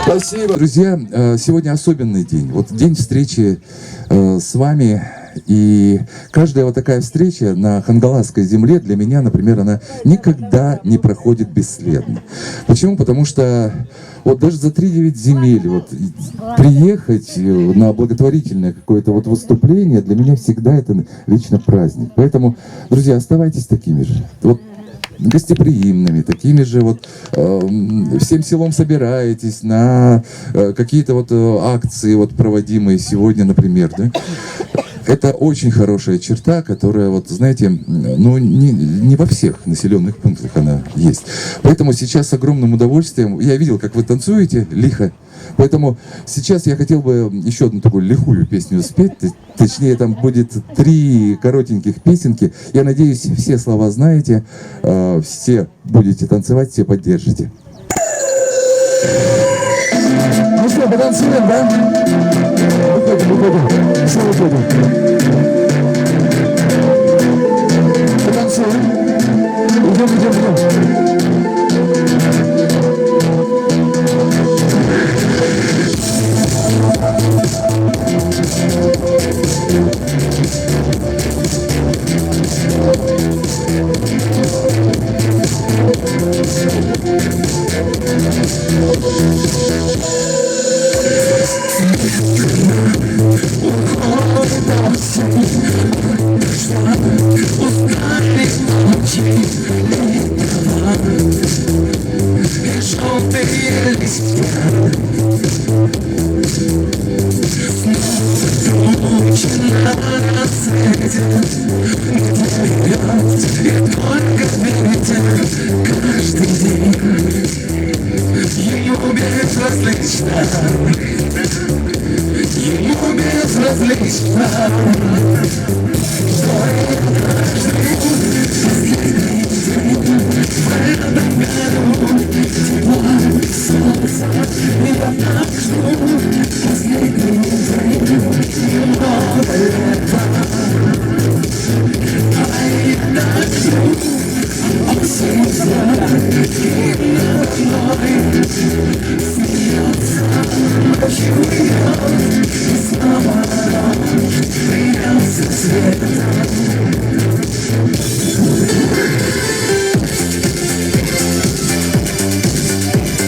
Спасибо, друзья. Сегодня особенный день. Вот день встречи с вами. И каждая вот такая встреча на хангаласской земле для меня, например, она никогда не проходит бесследно. Почему? Потому что вот даже за 3-9 земель вот, приехать на благотворительное какое-то вот выступление для меня всегда это лично праздник. Поэтому, друзья, оставайтесь такими же. Вот, гостеприимными, такими же вот всем селом собираетесь на какие-то вот акции вот проводимые сегодня, например, да? Это очень хорошая черта, которая, вот, знаете, ну, не во всех населенных пунктах она есть. Поэтому сейчас с огромным удовольствием, я видел, как вы танцуете лихо, Поэтому сейчас я хотел бы еще одну такую лихую песню спеть. Точнее, там будет 3 коротеньких песенки. Я надеюсь, все слова знаете, все будете танцевать, все поддержите. Ну что, потанцуем, да? Выходим. Все, выходим. Потанцуем. Идем.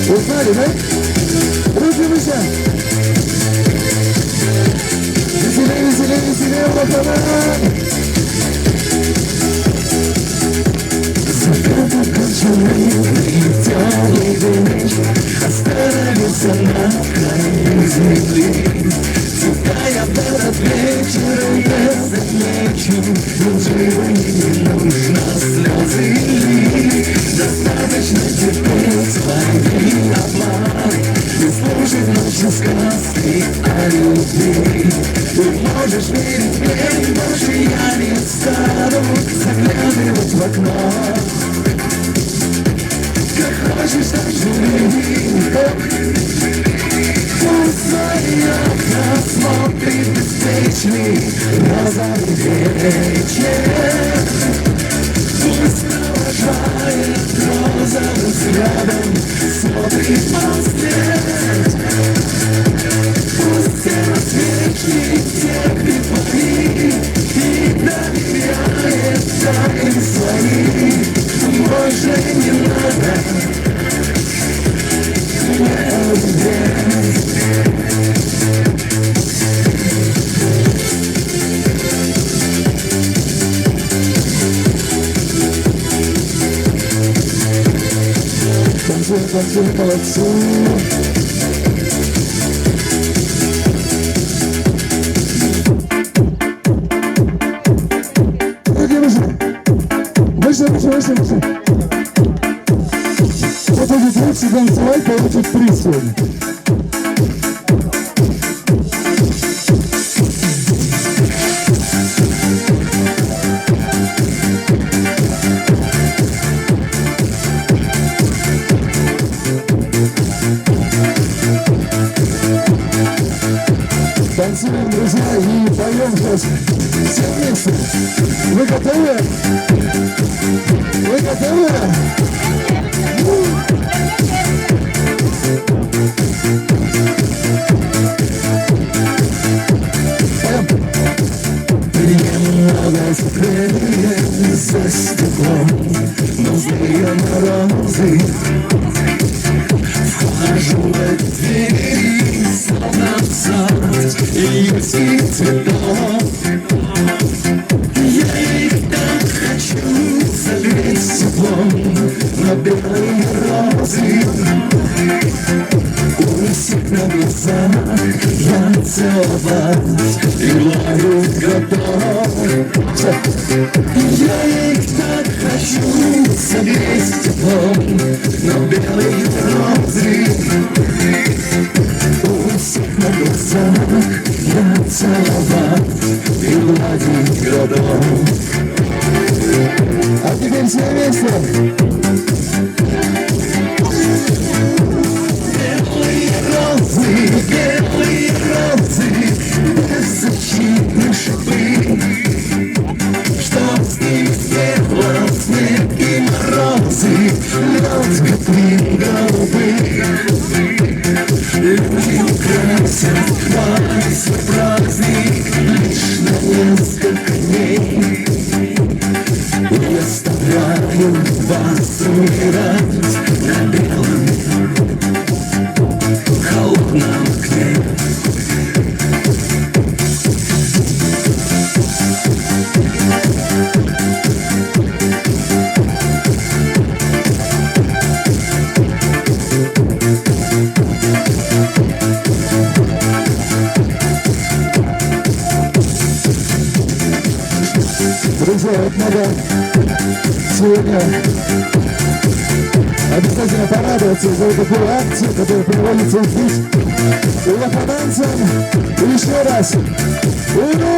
Узнали, да? Руки выше. Веселее, вот она. Закаты конченый, теплый день остановился на краю земли. Тебя я в этот вечер не замечу, но живым не нужно слезы. Достаточно теперь свои обманы, не слушай ночью сказки о любви. Ты можешь верить мне, больше я не стану заглядывать в окно. Как хочешь, так живи. Пусть свои окна смотрит беспечный розовый вечер. Пусть провожает розовым взглядом, смотрит он вслед. Пусть все свечи терпит мои и доверяет тайны свои. Больше не надо танцуй, молодцы. Руки выше. Кто будет лучше танцевать, получит приз сегодня. Танцуем, друзья, и поем сейчас все вместе. Вы готовы? Вы готовы? Немного скрыли за стеклом, но злые морозы. Вхожу в двери, словно в сад июльских цветов. Я их так хочу согреть теплом на белые розы. У всех на глазах я целовать и ловить готов. Я их так хочу весь теплом, но белые розы у всех на глазах. Я целовал и гладить градом. А теперь все вместе. Белые розы, беззащитные шипы, что с ними сделал снег и морозы, лед ветвин голубых. Люди украсят свой праздник лишь на несколько дней. И оставляю вас умирать на белом холодном окне. Друзья, вот надо сегодня обязательно порадоваться за такую акцию, которая проводится здесь. И лохананцам еще раз. Ура!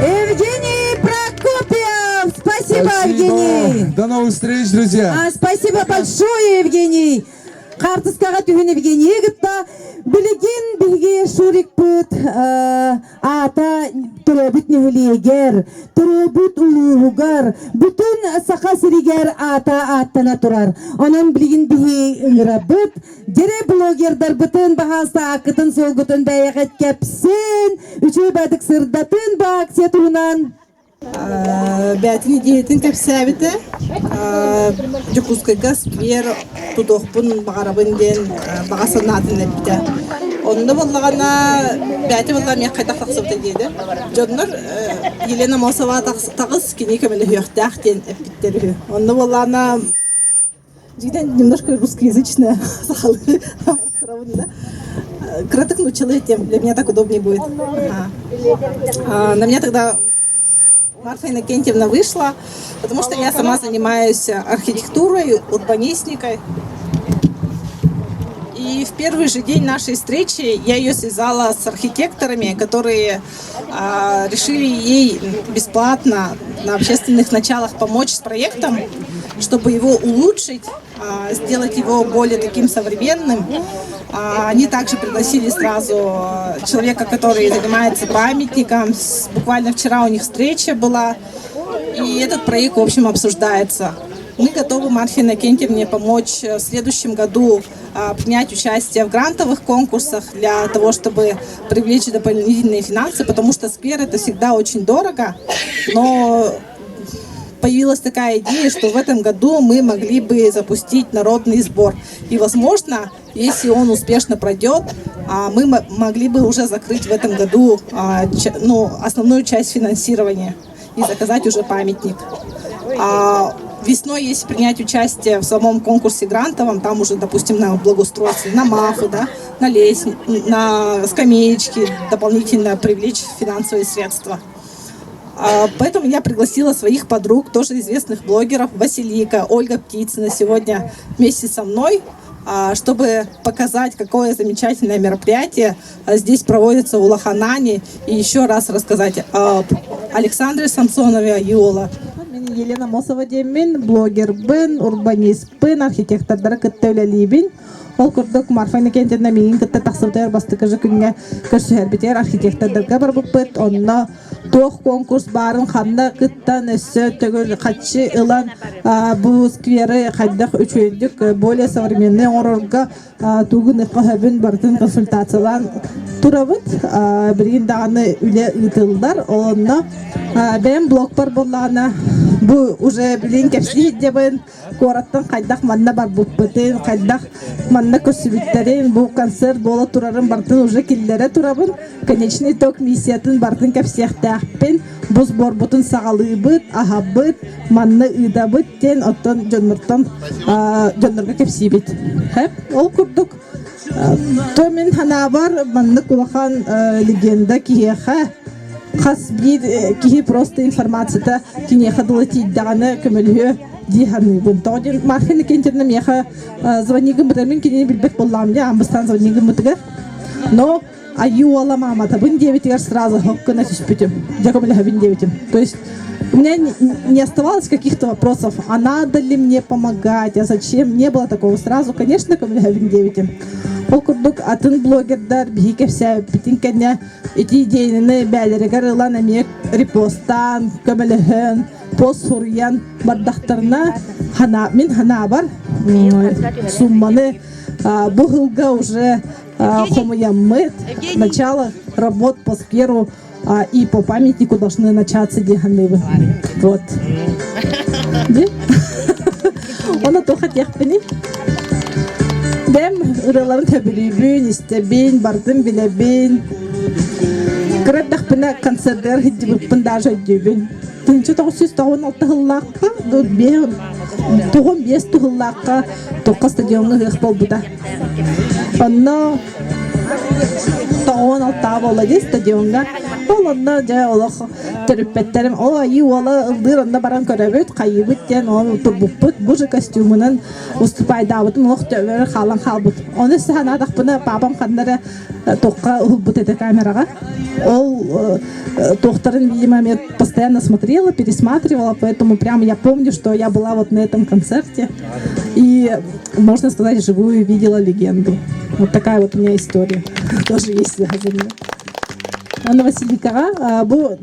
Евгений Прокопьев! Спасибо, Евгений! До новых встреч, друзья! Спасибо большое, Евгений! Картыскага түгін Евгений гытта билеген билге шурик пыт ата төрөбүт нехилегер, төрөбүт улуугар, бүтүн сака сиригер ата аттана турар. Онан билген биги ыңырабыт, дере блогердар бүтүн бахаса акытын солгутун бәйәгет кепсин, үчөй бәдік сырдатын ба акция турунан. Бәтini диетин кәпсәбите Жукускайга сквер тудохпун багарабын ден багасанатын эпте. Онда боллагана бәти болла мен кайда таксыбыта дейді. Жоннор Елена Мосова тагыз кини көмеле хөктәх ден эпиттери. Онда боллагана жиден немножко русскоязычная сахал. Краток научила тем, для меня так удобнее будет. На меня тогда Марфа Иннокентьевна вышла, потому что я сама занимаюсь архитектурой, урбанистикой. И в первый же день нашей встречи я ее связала с архитекторами, которые решили ей бесплатно на общественных началах помочь с проектом, чтобы его улучшить, сделать его более таким современным. Они также пригласили сразу человека, который занимается памятником. Буквально вчера у них встреча была, и этот проект, в общем, обсуждается. Мы готовы Марфе Иннокентьевне помочь в следующем году принять участие в грантовых конкурсах для того, чтобы привлечь дополнительные финансы, потому что сквер это всегда очень дорого, но появилась такая идея, что в этом году мы могли бы запустить народный сбор. И, возможно, если он успешно пройдет, мы могли бы уже закрыть в этом году основную часть финансирования и заказать уже памятник. Весной, если принять участие в самом конкурсе грантовом, там уже, допустим, на благоустройстве, на мафы, да, на скамеечки дополнительно привлечь финансовые средства. Поэтому я пригласила своих подруг, тоже известных блогеров, Василика, Ольга Птицына сегодня вместе со мной, чтобы показать, какое замечательное мероприятие здесь проводится в Лоханане, и еще раз рассказать об Александре Самсонове Айола. Елена Мосова демин, блогер бен, урбанист бен, архитектордар кыттөлели бен. Ол курдук Марфа Иннокентьевна миин кытта тахсыбытар бастыкы күнгө көрсөөр битер архитектордарга бар буппыт. Онна тох конкурс барын ханна кыттан өссө төгөл качы ылан бу скверы хайдах үчөйдүк более современный орорга тугун ыкахабын бартын консультациялан турабыт. Бирин даганы үле ытылдар. Онна бен блог бар боллана бу уже билин кепси дебен кораттан кайдах манна бар буппытын кайдах манна көсүбүттерин бу концерт бола турарын бартын уже киллере турабын конечный итог миссиятын бартын кепсияхтаахпен Бус борбутун сагалыбыт, ахабыт, манны ыдабыт тен оттон жоннорга кепсибит. Хеп, ол курдук. То мен ханабар манны кулахан легенда киеха. Хас бир кихи просто информацията кинеха дылатиддаганы көмөлүө диханыбын. Тоден мархины кентернем яха звонигым бытырмын кинени билбек боллам я амбыстан звонигым бытыгар. Но аюала мама табын девятигар сразу хоккана түспүтүм. Жакомлеха бин девятим. То есть у меня не оставалось каких-то вопросов, а надо ли мне помогать, а зачем, не было такого сразу, конечно, комлеха бин девятим. Ол курдук атын блогердар бихике вся битинкене эти идейны бәлерегер ылан эмек репостан, көмелехен, пост хурьян бардахтарына мен хана бар сумманы бухылга уже хомуяммыт, начало работ по скверу и по памятнику должны начаться диханывы. Вот. Он то хотел пени. Бем ырыларын төбілейбін, істебін, бардым білебін. Күрәддақ біна концерттер хиддібіппін даже өйдебін. 1996 жыллаққа, 95 жыллаққа тоққа стадионы ғық бол бұда. Онна 96 болады стадионға. Ол онна жа олық түріппеттерім. Ол айы олы ылдыр онна баран көрәбіт, қайыбыт ден, ол тұрбұппыт, бұжы костюмынан ұстыпайдабыт, мұлық төбері қалан қалбыт. Оны сағанадақ бұны бабам қандары тоққа ұлбыт еті камераға. Ол тоқтарын, видимо, я постоянно смотрела, пересматривала, поэтому прямо я помню, что я была вот на этом концерте и, можно сказать, живую видела легенду. Вот такая вот у меня история. Тоже есть за меня. Анна Василикаға, бұл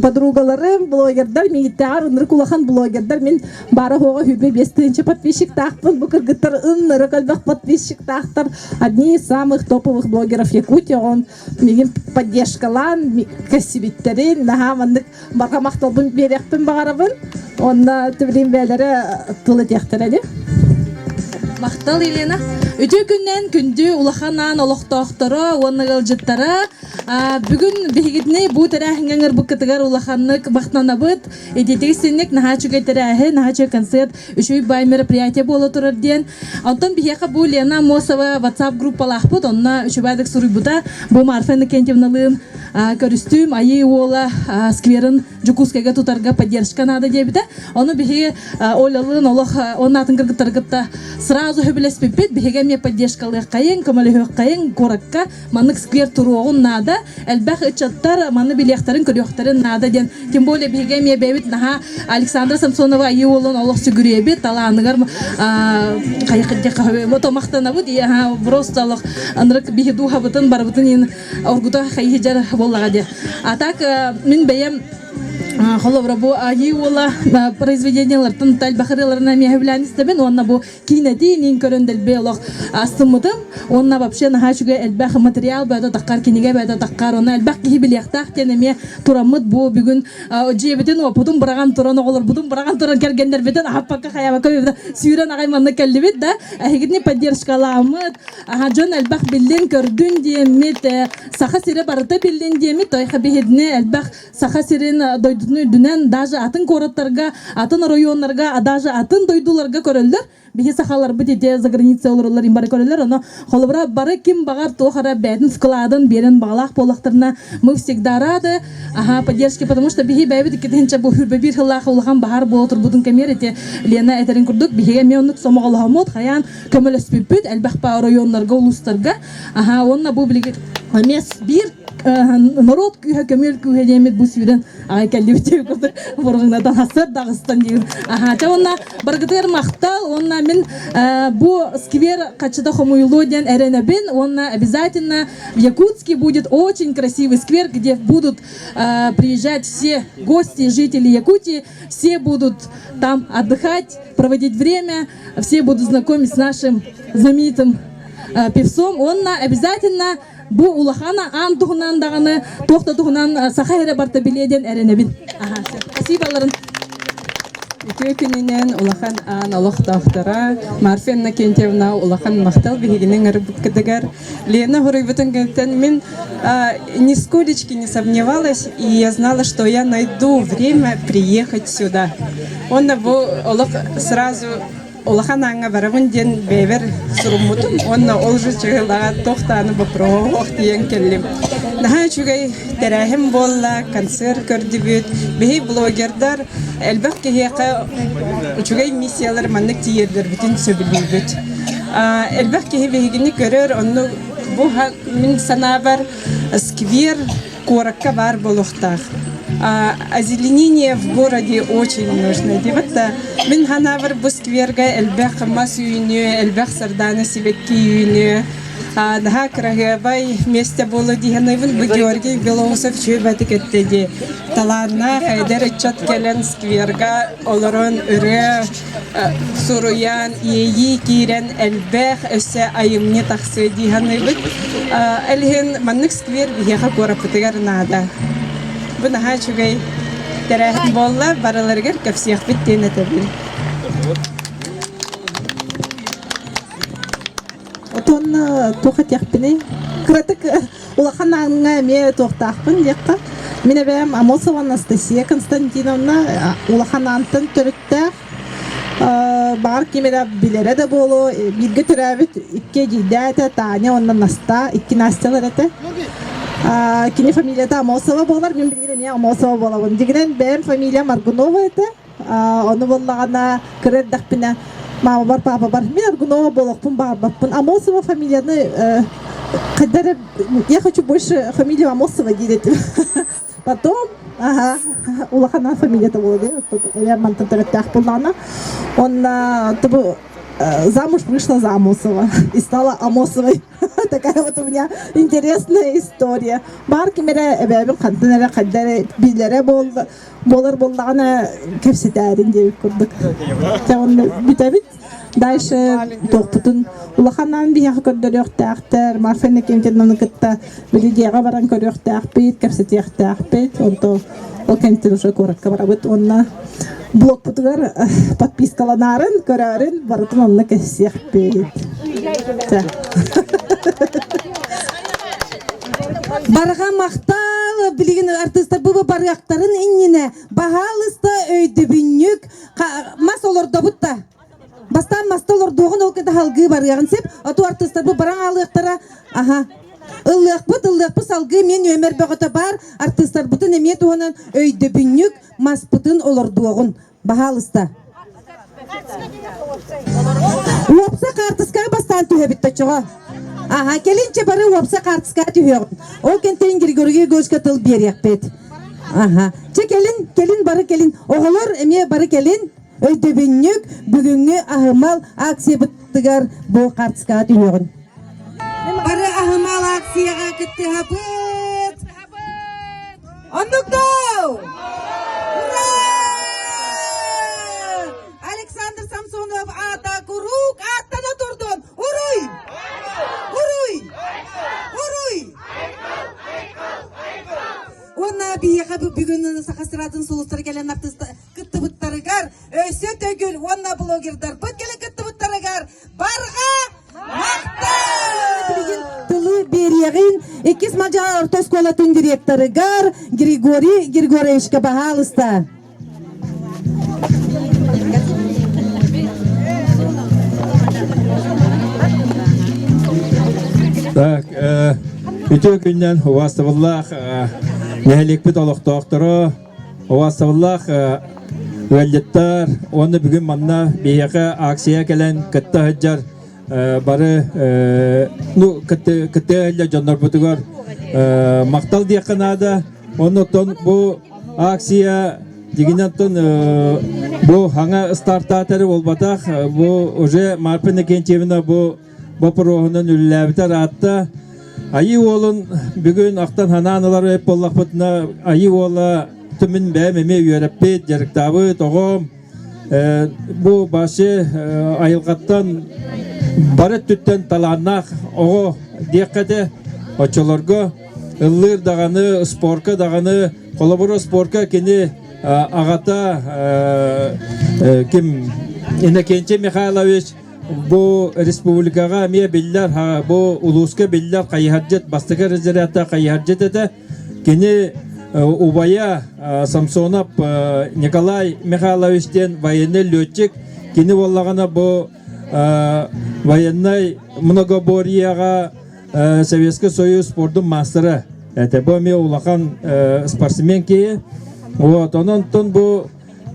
подругаларым, блогердар, мегиттағар, ұныр кулахан блогердар, мен бары хоға хүбе 5-тінші подписчик тақпын, бұл кіргіттар ұныры көлбақ подписчик тақтар, одни из самых топовых блогеров Якутии, он меген поддержкалан, кәсібеттерін, наға мандық барға мақталбын берекпін бағарабын, онна түбілін бәлері тұлы тектір әлі. Мақтал Елена. Өте күннен күнді улаханан олықтақтары, оны ғылжыттары. Бүгін бігітіне бұл тәрәхіңгіңір бұқытығар улаханлық бақтана бұд. Едетегі сенек нағачуға тәрәхі, нағачуға концерт, үшөй бай мероприятие болы тұрыр ден. Антон бігеқа бұл Лена Мосова WhatsApp группалақ бұд. Онна үшөй байдық сұрый бұда. Бұл Марфенді кентевнылығын көрістім, айы ола скверін жүкускаға тұтарға поддержка нады дебіді. Оны бігі олалығын олық онатын кіргіттарғытта сразу хөбілес пепет, бігі мне поддержкалығы қайын, көмілі қайын, қораққа манық сквер тұруғын нады. Әлбәқ үтчаттар маны білектарын, көріқтарын нады ден. Тем более бігі мне бәбіт наға Александра Самсонова айы олын олық сүгіребі, таланығар қайықыдде қағы мотомақтана бұд. Просто олық анырық бігі дуға бұтын, бар бұтын оргута қайы жар болаға де. Атак мен бәйем холовра бу айыула произведениялардың тәлбақырыларына мехевлән істебен, онна бу кинети нин көрінделбе олық астымыдым. Онна вообще наға жүге әлбәқ материал бәді таққар, кенеге бәді таққар, онна әлбәқ кейі білияқтақ тенеме тұрамыд бу бүгін жебетін бұдың бұраған тұраны олар, бұдың бұраған тұран кәргендер бетін аппаққа қаяма көбеді сүйрен ағайманны кәлі бет, да? Әхегітіне поддержкаламыд, жон әлбәқ білден көрдін деймет, сақа сире барыты білден деймет, тойқа бейдіне әлбәқ сақа сирен дүнен даже атын короттарға, атын районларға, даже атын дойдуларға көрілдір. Бихи сахалар бітеде за граница оларлар имбары көрілдір. Оны қолыбыра бары кем бағар тоқара бәдін складын берін бағалақ болақтарына мы всегда рады поддержки, потому что бихи бәйбіді кетенче бұл хүрбе бір хыллақ олған бағар болатыр бұдың кәмерете Лена әтерін күрдік. Бихиге менік сомағалыға мод, қаян көміл өспеппет, әлбәқ ба районларға, улустарға. Онына бұл білігер емес бір народ күйе көмел күйе демет бұл сүйрен кәлі өтеу көрді бұрғыңнадан асыр Дағыстан дейін. Онына барғытыр мақтал, онына мен бұл сквер қачыда хомуйло ден әренебен, онына обязательно в Якутске будет очень красивый сквер, где будут приезжать все гости, жители Якутии, все будут там отдыхать, проводить время, все будут знакомить с нашим знаменитым певцом. Онына обязательно bu ulahana an tuğunan dağını, toqta tuğunan sağa ere barta bileden erenebin. Спасибо, Ларин. Үтүө күнүнен улахан аан олохтоохтара Марфенна Кентьевна улахан мактал бигинен ырбыккыдыгар Лена Хурыбытын кентен мен нисколечки не сомневалась, и я знала, что я найду время приехать сюда. Он олох сразу улахан аңа барабын ден бевер сурумутум, он олжу чыгылага тохтаны бопроох диен келлим. Наха чугай терахим болла, концерт көрдүбүт, бей блогердар элбек кехеқа чугай миссиялар маннык тиердер бүтүн сөбүлүбүт. Элбек кехе бейгини көрөр, онну бу мин санабар сквер коракка бар болохтах. Озеленение в городе очень нужно. Дивата мин ханавар бу скверга элбек мас үйүнү, элбек сарданы сибекки үйүнү. Наха крагабай месте было диханайвын бу Георгий Белоусов чөбәти кеттеди. Таланна хайдар чат келен скверга олорон үрө суруян ии кирен элбек өсө айымны таксы диханайвын. Элхен маннык сквер бихеха корапытыгар нада. Бу наха чугай терахим болла бараларгар капсиях биттен этебин. Отон тохат яхпини. Кратык улахан аңа ме тохтахпын декка. Мене бем Амосова Анастасия Константиновна улахан антын төрүттөх. Бар кемере билере де болу, бирге төрөбүт икке жидете Таня ондан Наста, икки Настялар эте. Кини фамилията Амосова болар, мен билгенем я Амосова болабын. Дигенен бем фамилия Маргунова эте. Оны боллагана креддахпина мама бар, папа бар. Мен Аргунова болохпун, барбаппын. Амосова фамилияны каддар я хочу больше фамилию Амосова делать. Потом, улахана фамилия-то была, я мантан төрөттөх буллана. Он замуж вышла за Амосова и стала Амосовой. Такая вот у меня интересная история. Бар кемере эбебин кантынара каддар билере болар боллагана кепсетәрин деп көрдүк. Жагын битебит. Дальше тохпутун улаханан бия көрдөрөктәктер, Марфенна Кентьевна кытта билидега баран көрөктәкпит, кепсетәктәкпит. Онто ол кентин уже коракка барабыт онна блокпутугар подпискаланарын көрөрүн барытын онна кепсетәкпит. Барга мактал билген артисттар бу барактарын иннине баһалыста өйдөбүннүк мас олордо бутта. Бастан мастолор доғын ол кеді халғы барғағын сеп, ату артистар бұл бараң алықтара, ыллық салғы мен өмір бөғіті бар, артистар бұтын әме туғынан өйді бүннік мас бұтын олар доғын, бағалыста. Уапса қартысқа бастан түйе бітті чоға. Келінче бары уапса қартысқа түйеғын. Ол кенттен Григория Гошқа тыл берек бет. Че келін бары келін, оғылыр әме бары келін, өйдөбүннүк бүгүнгү ахымал акция быттыгар бу картыска түйөгүн. Бары ахымал акцияга кытты хабыт. Ондуктау! Ура! Александр Самсонов ата курук аттана турдун. Уруй! Уруй! Уруй! Онна бияга бүгүн сакастыратын сулустар келен артист кытты быттарыгар өсө төгүл онна блогердар быт келен кытты быттарыгар барга мактал тылы берегин экис мажар тосколатын директорыгар Григорий Григорьевичка баһалыста. Так, үтө күннен уастываллах нәһәлекпит олохтоохторо уастываллах Вәлдеттар, оны бүгін манна бейеқі акция кәлін кітті ғыджар бары кітті әлі жондар бұтығар мақтал дейқінады. Оны тон бұл акция дегенен тон бұл хаңа стартатары олбатақ. Бұл уже Марфенна Кентьевна бұл проғының үліләбітер атты. Айы олын бүгін ақтан хананылар өп боллақ бұтына айы олы түмін бәмеме үйеріппет, жарықтабы, тоғым. Бұл башы айылғаттан бары түттен таланнақ оғы деққәді очыларға ұллыр дағаны, спорка дағаны, қолабыры спорка кені ағата ким Иннокентий Михайлович бу республикага ме биллер бу улуска биллер кайхаджет бастыга резервата кайхаджет эте кини убая Самсонов Николай Михайловичтен военный летчик кини боллагана бу военный многоборьяга Советский Союз спортун мастера это бу ме улахан спортсмен ки вот онон тон бу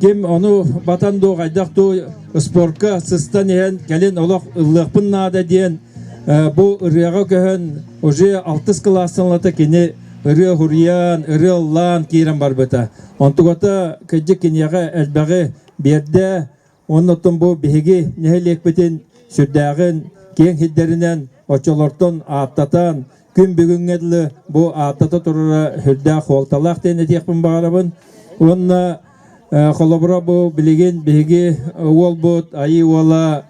кем ону батан до гайдак то спортка сыстан ен келен олақ ыллықпын нада ден бұл ырыға көхін уже 6 классынлата кені ыры хуриян, ыры аллан кейрен бар бұта. Онтуғата көджі кенеға әлбәғі берді, оннотын бұл бейгі нәхелек бітін сүрдәғін кен хиддерінен очолортын аттатан күн бүгін әділі бұл аттата тұрыра хүрдә қолталақ дені текпін бағарабын. Онна Холобра бу билеген беги ол бут айы ола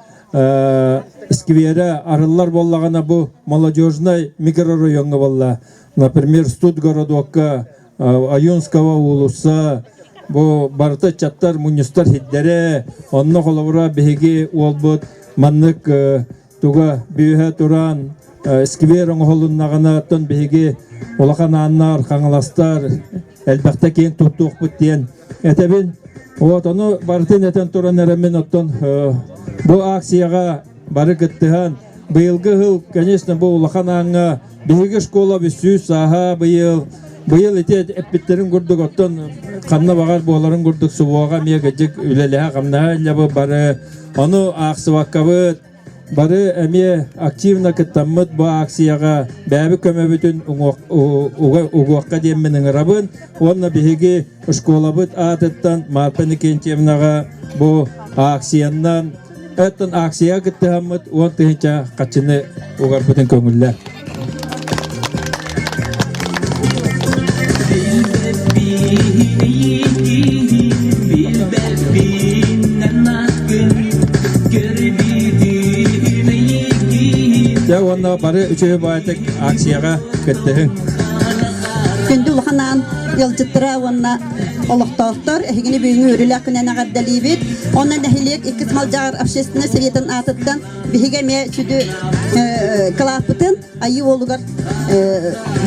сквера арылар боллагана бу молодежный микрорайонга болла. Например, Студгородокка, Аюнского улуса, бу барта чаттар мунистар хиддере, онно холобра беги ол бут маннык туга бүйе туран скверон холуннагана тон беги олахан аннар хаңластар элбәхтә кен туттук бутен. Этебин вот оно бартын этен туран эремен оттон бу акцияга бары кеттихан быйылгы хыл конечно бу улаханаңа биги школа бүсү саха быйыл ите эппиттерин курдук оттон канна багар боларын курдук субага мегежик үлелеха камна лябы бары ону аксыбаккабыт бары эме активно кеттаммыт бу акцияга бәбі көмөбүтүн угуакка демменин рабын онна биги школабыт атыттан Марпа Кентьевнага бу акцияннан эттен акция кеттаммыт он тыгынча качыны угарбытын көңүлле. Я онна бары үчөө байтык акцияга кеттиһин. Күндү улаханан ялжыттыра онна олохтоохтор эхигини бүгүнгү өрүлөкүнен агаддалибит. Онна нахилек иккисмал жагар общественный советін атыттан биһиге ме чүдү калаапытын айы олугар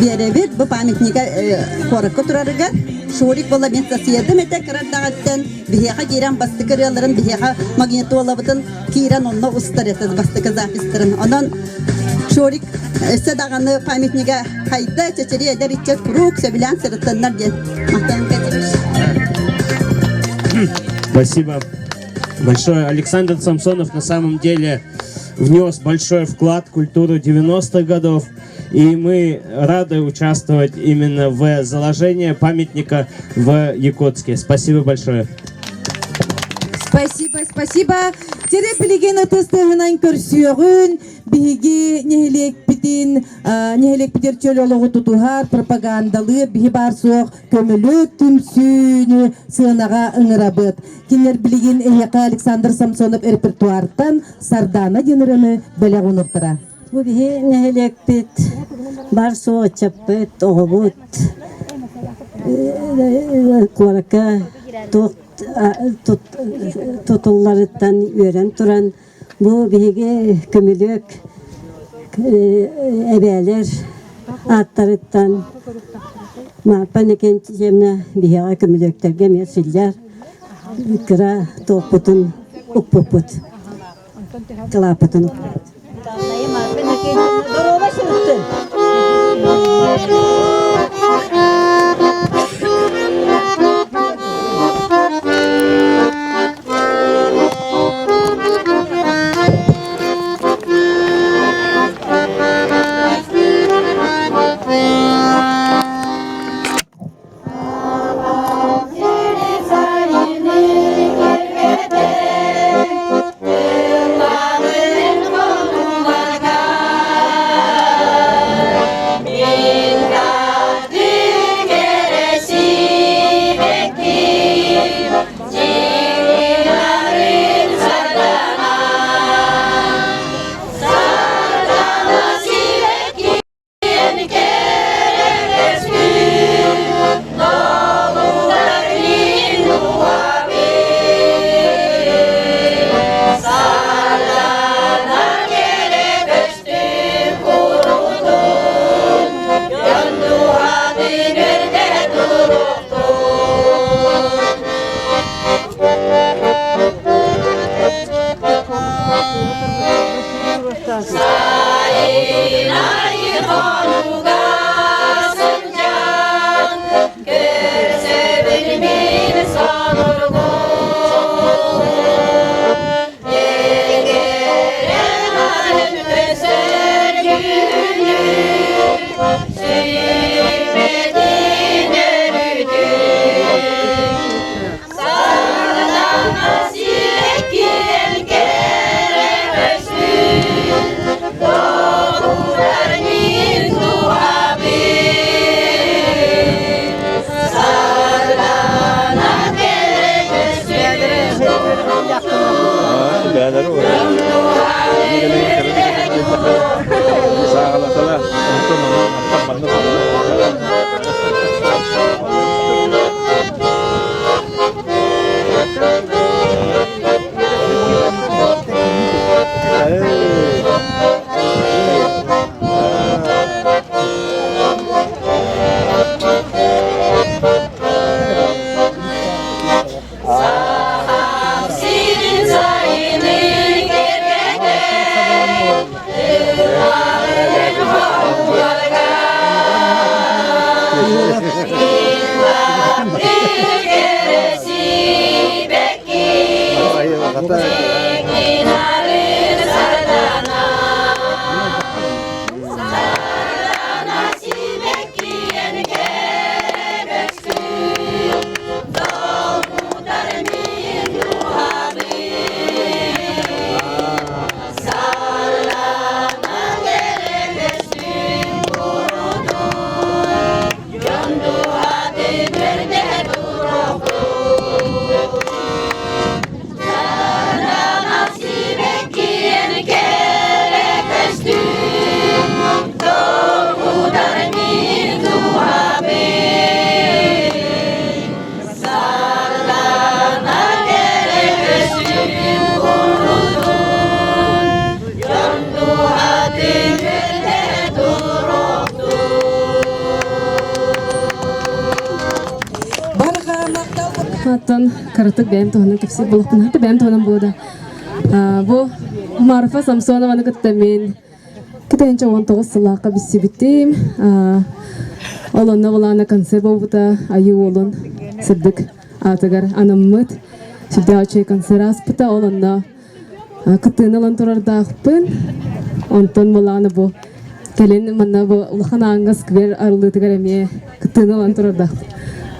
беребит. Бу памятнига коракка турарыгар Шорик бола мен соседым эте кырардагаттан биһига кирен бастыкырыларын биһига магнитолабытын кирен онна устар этез бастыка запистырын. Онан Шорик седаганы памятнига хайда чечери эдер ичет круг себилан сырыттаннар ден. Спасибо большое. Александр Самсонов на самом деле внес большой вклад в культуру 90-х годов. И мы рады участвовать именно в заложении памятника в Якутске. Спасибо большое. Спасибо. Тере билеген отыстығынан көрсүйігін, биги нехелек питер чөлолығы тұтуғар, пропагандалы, биги бар соқ, көмілік түмсүйіні сығынаға ыңырабыд. Кенер билеген әйеқа Александр Самсонов репертуарттан сардана деніріні бөлі ғынықтыра. Бу биһи нехелек бит бар соқ чаппыт, оғыбыт, куарака, tutullarından öğren turan bu bihe kömülük ebeler atlarından Marpa Kentьевна bihe kömülüklerge mesiller kıra toputun ukpuput klaputun Minga Аттан каратык бәйм тоғынан кепсек болуқтын хаты бәйм тоғынан болды. Бұл Марфа Самсонованы күттәмен. Кітайынша 19 сылаққа бісі біттейм. Олонна оланы концерт болуыта айы олын сірдік атығар анаммыт. Шүлді ачай концерт аспыта олонна күттіғын олан тұрарда ақпын. Онтон боланы бұл кәлен манна бұл ұлған аңғыз квер арылытығар әме күттіғын олан тұрарда ақпын.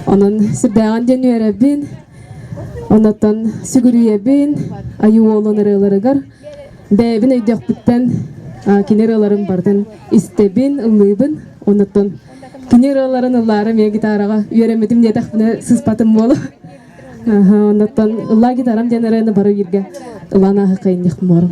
Onun sirdagan denüere bin, ondan siguriye bin, ayı oğlan aralarıgar, bebin öydük bitten, kineraların bardan iste bin, ıllıbın, ondan kineraların ılları me gitaraga üyeremedim diye takbine sıspatım bolu, ondan ılla gitaram denüereni barı girge, ılana hıkayın yıkmıyorum.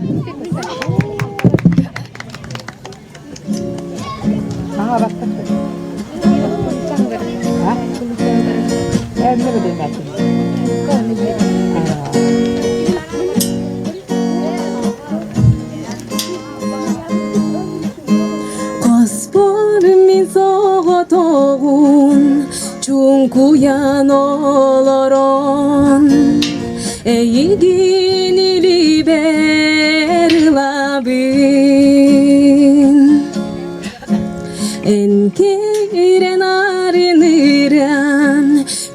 Kasparmin sağa tağun Çunkuyan oloron Eygin ili berlabin Enkiren arınıran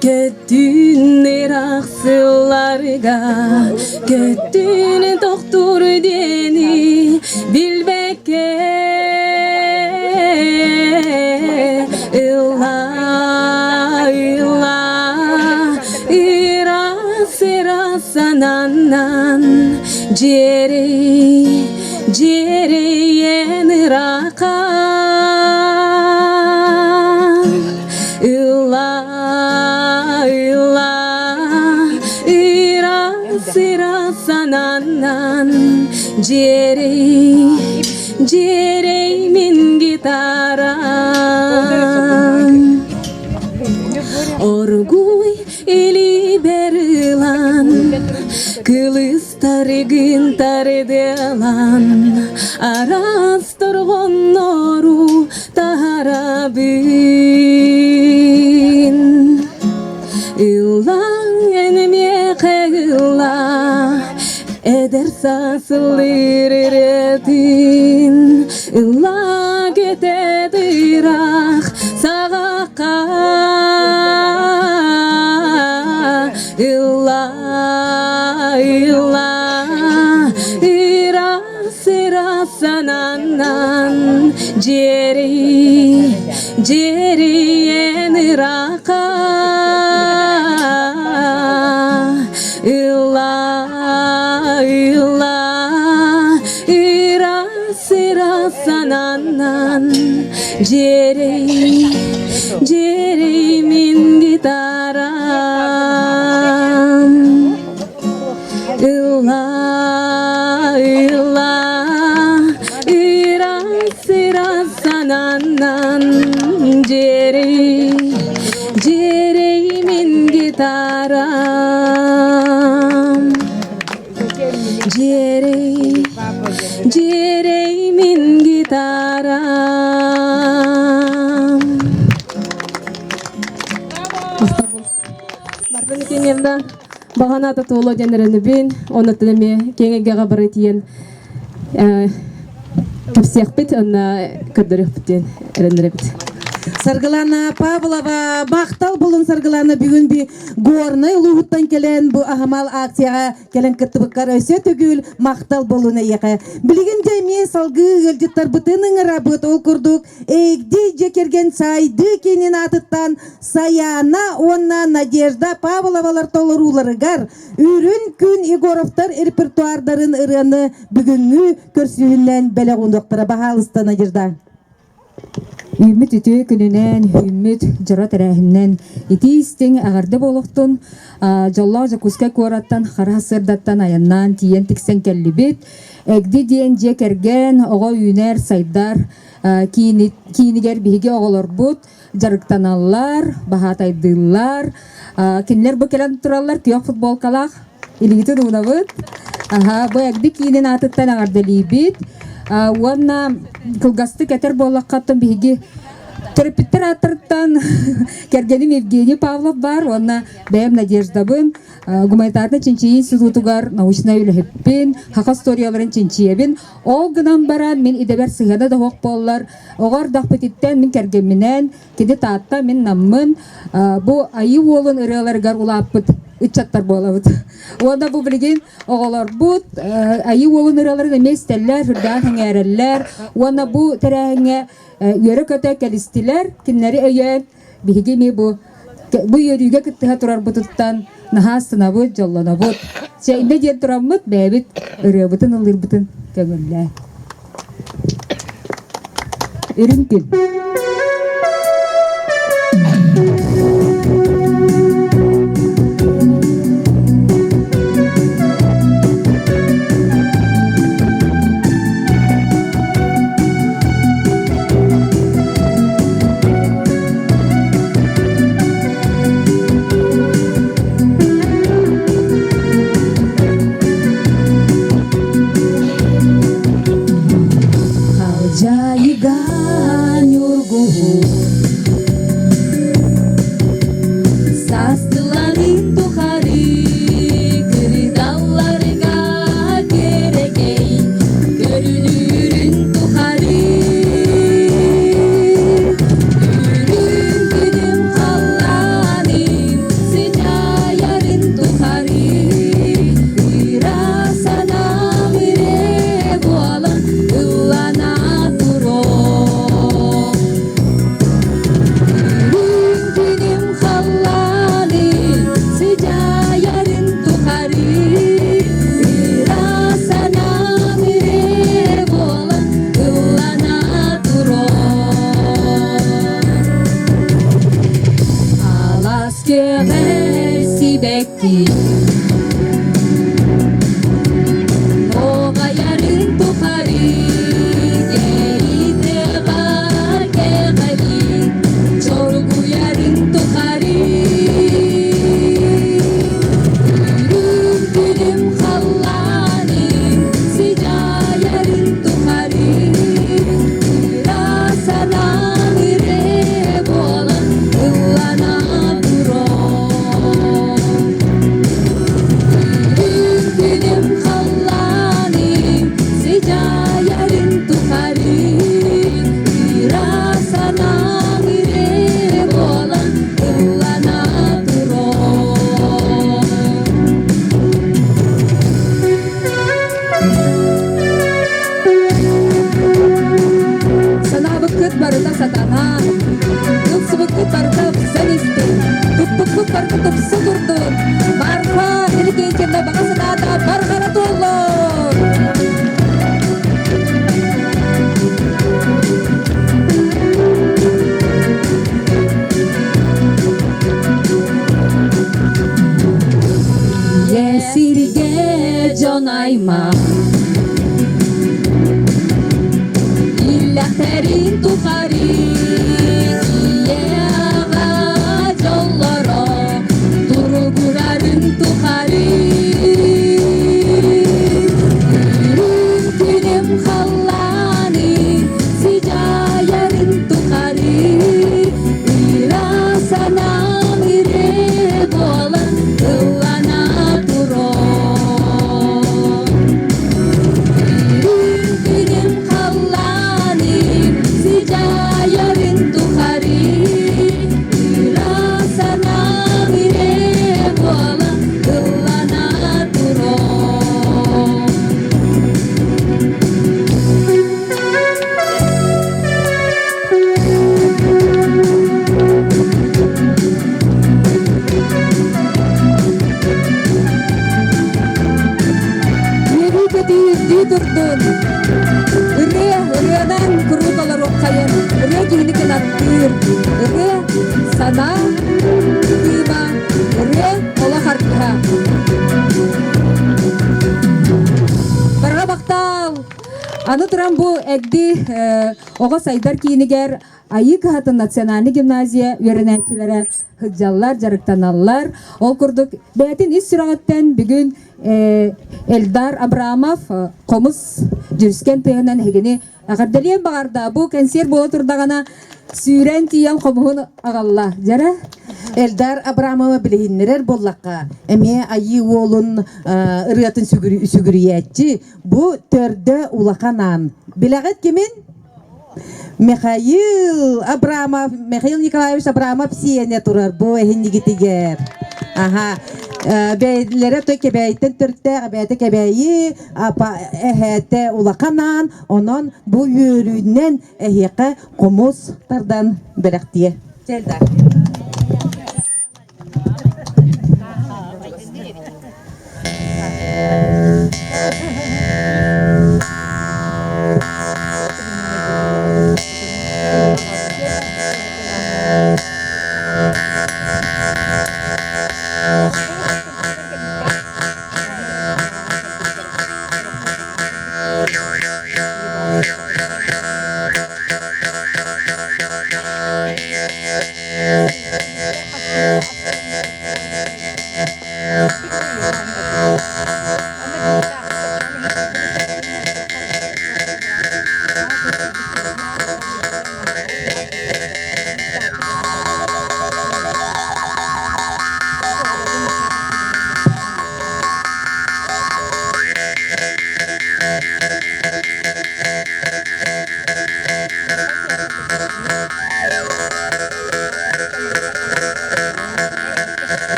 Kötünler aksılarga Kötüne doktor deni bilbeke İlla İra sananan Cere yeniraka Sira sananan Jere min gitaran Orguy ili berilan Kılıçları gintar edelan Aras torgon noru taharabin İllan enemiye kıyla Ede сасылырыретин ылла кетеді ирақ сағаққа ылла ирасананнан жериен ирақа illa irasananan jeri min gitaram illa irasananan jeri min gitaram jere min gitaram Бардын кеңемда бағанаты толы денеріні бен, оны тіліме кеңеге ғабыры тиен көпсияқ бет, оны көрдірік біттен әріндірі бет. Саргылана Павлова мақтал болын саргылана бүгін бі горный луғыттан келен бұ ағамал акцияға келен кіртібіккар өсе түгіл мақтал болуны еқі. Білген жәме салғы ғылжыттар бұтының рабыт ол күрдік әйгді жекерген сайды кенен атыттан Саяна онна Надежда Павловалар толыруларығар үрін күн Егоровтар репертуардарын ұрыны бүгінгі көрсүйінен бәлі қондықтыра бағалысты Надежда. Үміт үті күнінен, үміт жыра тәрәхіннен, етейістің ағарды болуқтың, жолла жақузка көраттан, қара сырдаттан аяннан тиен тіксен кәлі бет, әгді дейін жек әрген, оға үйнер сайдар, кейінігер бігі оғалар бұд, жарықтаналар, бағатайдылар, кенлер бұл кәлін тұралар, күйек футболкалақ, елігіті дұғына бұд, бұл әгді кейінен атыттан ағардалы бет, Уанна кылгасты кәтер болаққаттың бігі терапиттер аттырттан кәргенім Евгений Павлов бар, уанна бәйім Надеждабын, гуманитарны ченчейін институтугар научна үліхіппен, хақа сторияларын ченчейбін. Ол гынан баран мен идебер сығаны да хоқ болар, оғар дақпететтен мен кәргенменен, кеде таатта мен наммын, бұ айы олын ұрыларғар ұлаппыт. Үтчаттар болабыд. Уанда бу билген оголор бут, айы олын ыраларын эместеллер, хүрдан хаңереллер. Уанда бу терәһеңе йөрө көтө келистилер, киннери өйөн биһиги ми бу йөрүгө кыттыга турар бутуттан нахасына бу жоллона бут. Чейинде ден тураммыт бэбит ырыбытын ылырбытын көгөлле. Иринкин. дурдун. Ырыанан куруталар оккайын. Ыры кийникен аттыр. Ыры сана кыйма. Ыры ола харкыха. Барға бақтал. Аны туран бу эгди ога сайдар кийинигер Айык хатын национальный гимназия үйренәкчиләре хыджаллар, жарыктаналлар. Ол курдук бәтин ис сүрәгәттән бүгүн Элдар Абрамов комус жүрскен тыгынан хегени агардалиен багарда бу консерт була турдагана сүйрән тиян комуһун агалла. Жара Элдар Абрамова билһиннерер боллакка. Эме айы олун ырыатын сүгүриятчы бу төрдө улаканан. Билегет кимин? Михаил Николаевич Абрамов сиене турар бу эхиннигитигер. Ага. Бәйләре той кебәйтен төртә, бәйте кебәйи, апа эхәте улаканан, онон бу йөрүннән эхиқә комус тардан берәктие. Телдар.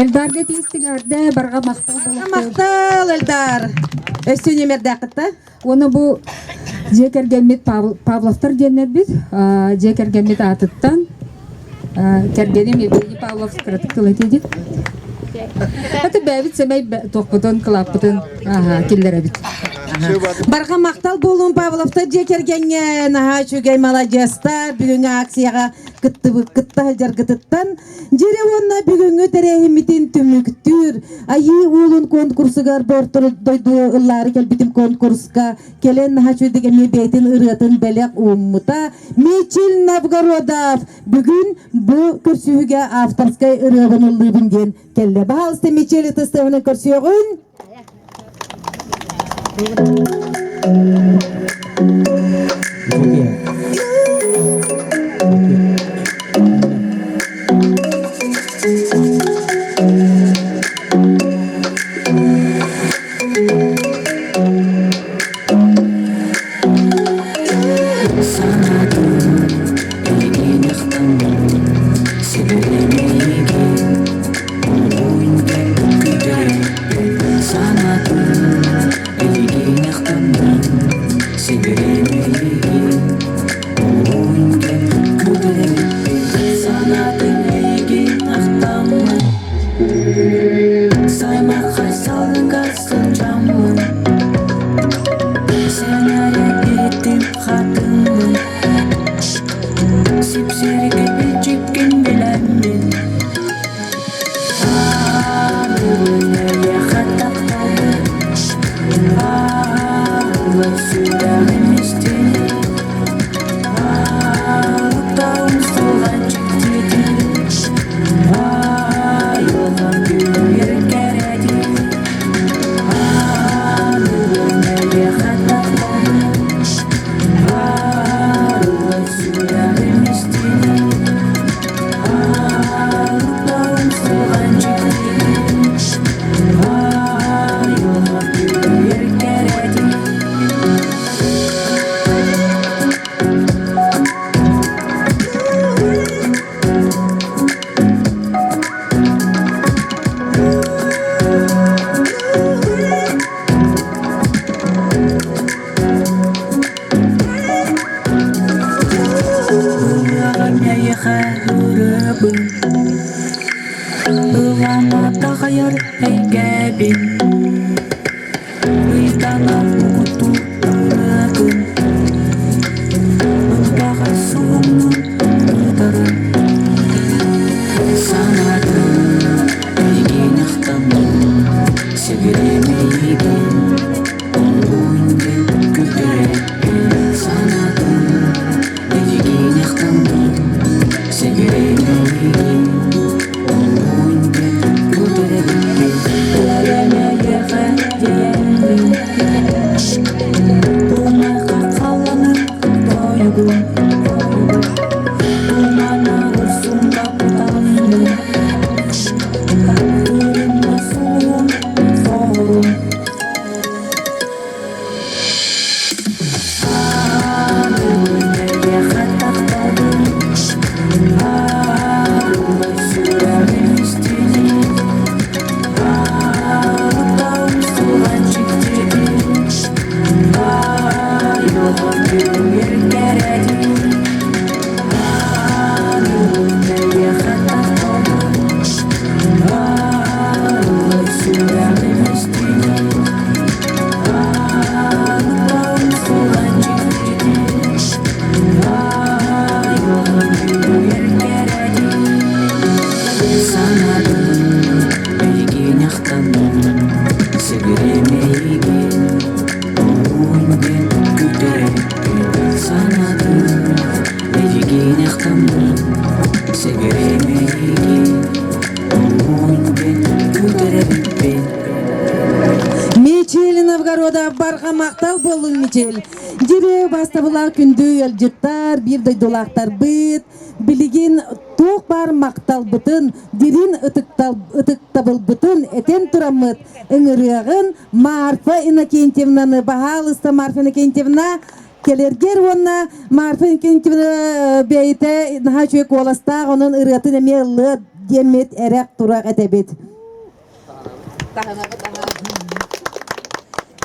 Элдарга тиістігерді барға мақтал болуқты. Мақтал, Элдар. Өсіне мердақытта? Оны бұл жекергенмет Павловтар денер біз. Жекергенмет атыттан. Кергенем Евгений Павлов скратық кылайтедік. Аты бәбіт сәмей тоқпытын, қылаппытын келдері біт. Барға мақтал болуын Павловтар жекергенге наға чүгей молодестар бүгінгі акцияға кытта жаргытыттан жере онна бүгүнгү терехимитин түмүктүр айы улун конкурсугар бортор дойду ыллары келбитим конкурска келен хачу деген мебетин ырытын белек уммута Мичил Новгородов бүгүн бу көрсүүгө авторской ырыгын ылыбынген келле баалысты Мичил тыстыгын көрсүүгүн bin Uydanam kutu Urakun Mutbaka suğumun Utarın Sanadım Bilgin ıhtamın Seviremeydin Oyundan Güldüreydin Sanadım Bilgin ıhtamın Seviremeydin Мичел Новгорода барға мақтал болын Мичел. Жире бастабыла күнді елжіттар, бірді долақтар бұд, білеген тоқ бар мақтал бұтын, дерін ұтықтабыл бұтын, әтен тұрамыд, үңіріғын Марфа Иннокентьевнаны, бағалысты Марфа Иннокентьевна, келергер онна Марфа Иннокентьевна бейті наға чөк оластақ, оның ұрғатын әмелі демет әрәк тұрақ әтәбет.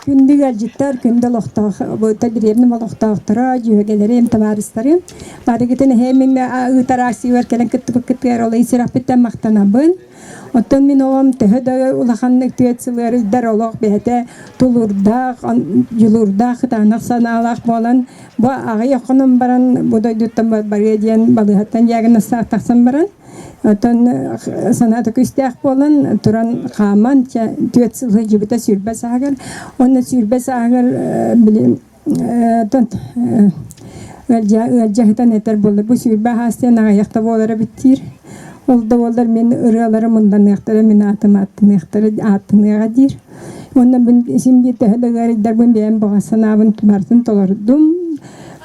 Күндү алжыттар, күндү лохтах, бойта диребни малохтахтара, жүгелерим, тамарыстарым. Барыгытын хемин ытарасивер келен кыттыр олай сираппеттен мақтанабын. Оттон мен олам төһөдө улаханнык түетсилер иддер олох бехете тулурдах, julurdах, танах саналах болан. Бу ағай оқыным баран, бу дойдуттан бария диен балыхаттан ягын астақтақсан баран. Оттон санаты күстәк болан, туран қаман түетсилы жібіті сүрбәс ағыр. Оны сүрбәс ағыр білем, өлжағытан етер болды. Бу сүрбә хастен ағаяқта болары біттір. Олда олар мен ұралары мұндан ұяқтары, мен атым аттын ұяқтары аттын ұяға дир. Онна бұн симге тәхілігәрі бұн бәйін бұғасын абын бартын толырдым.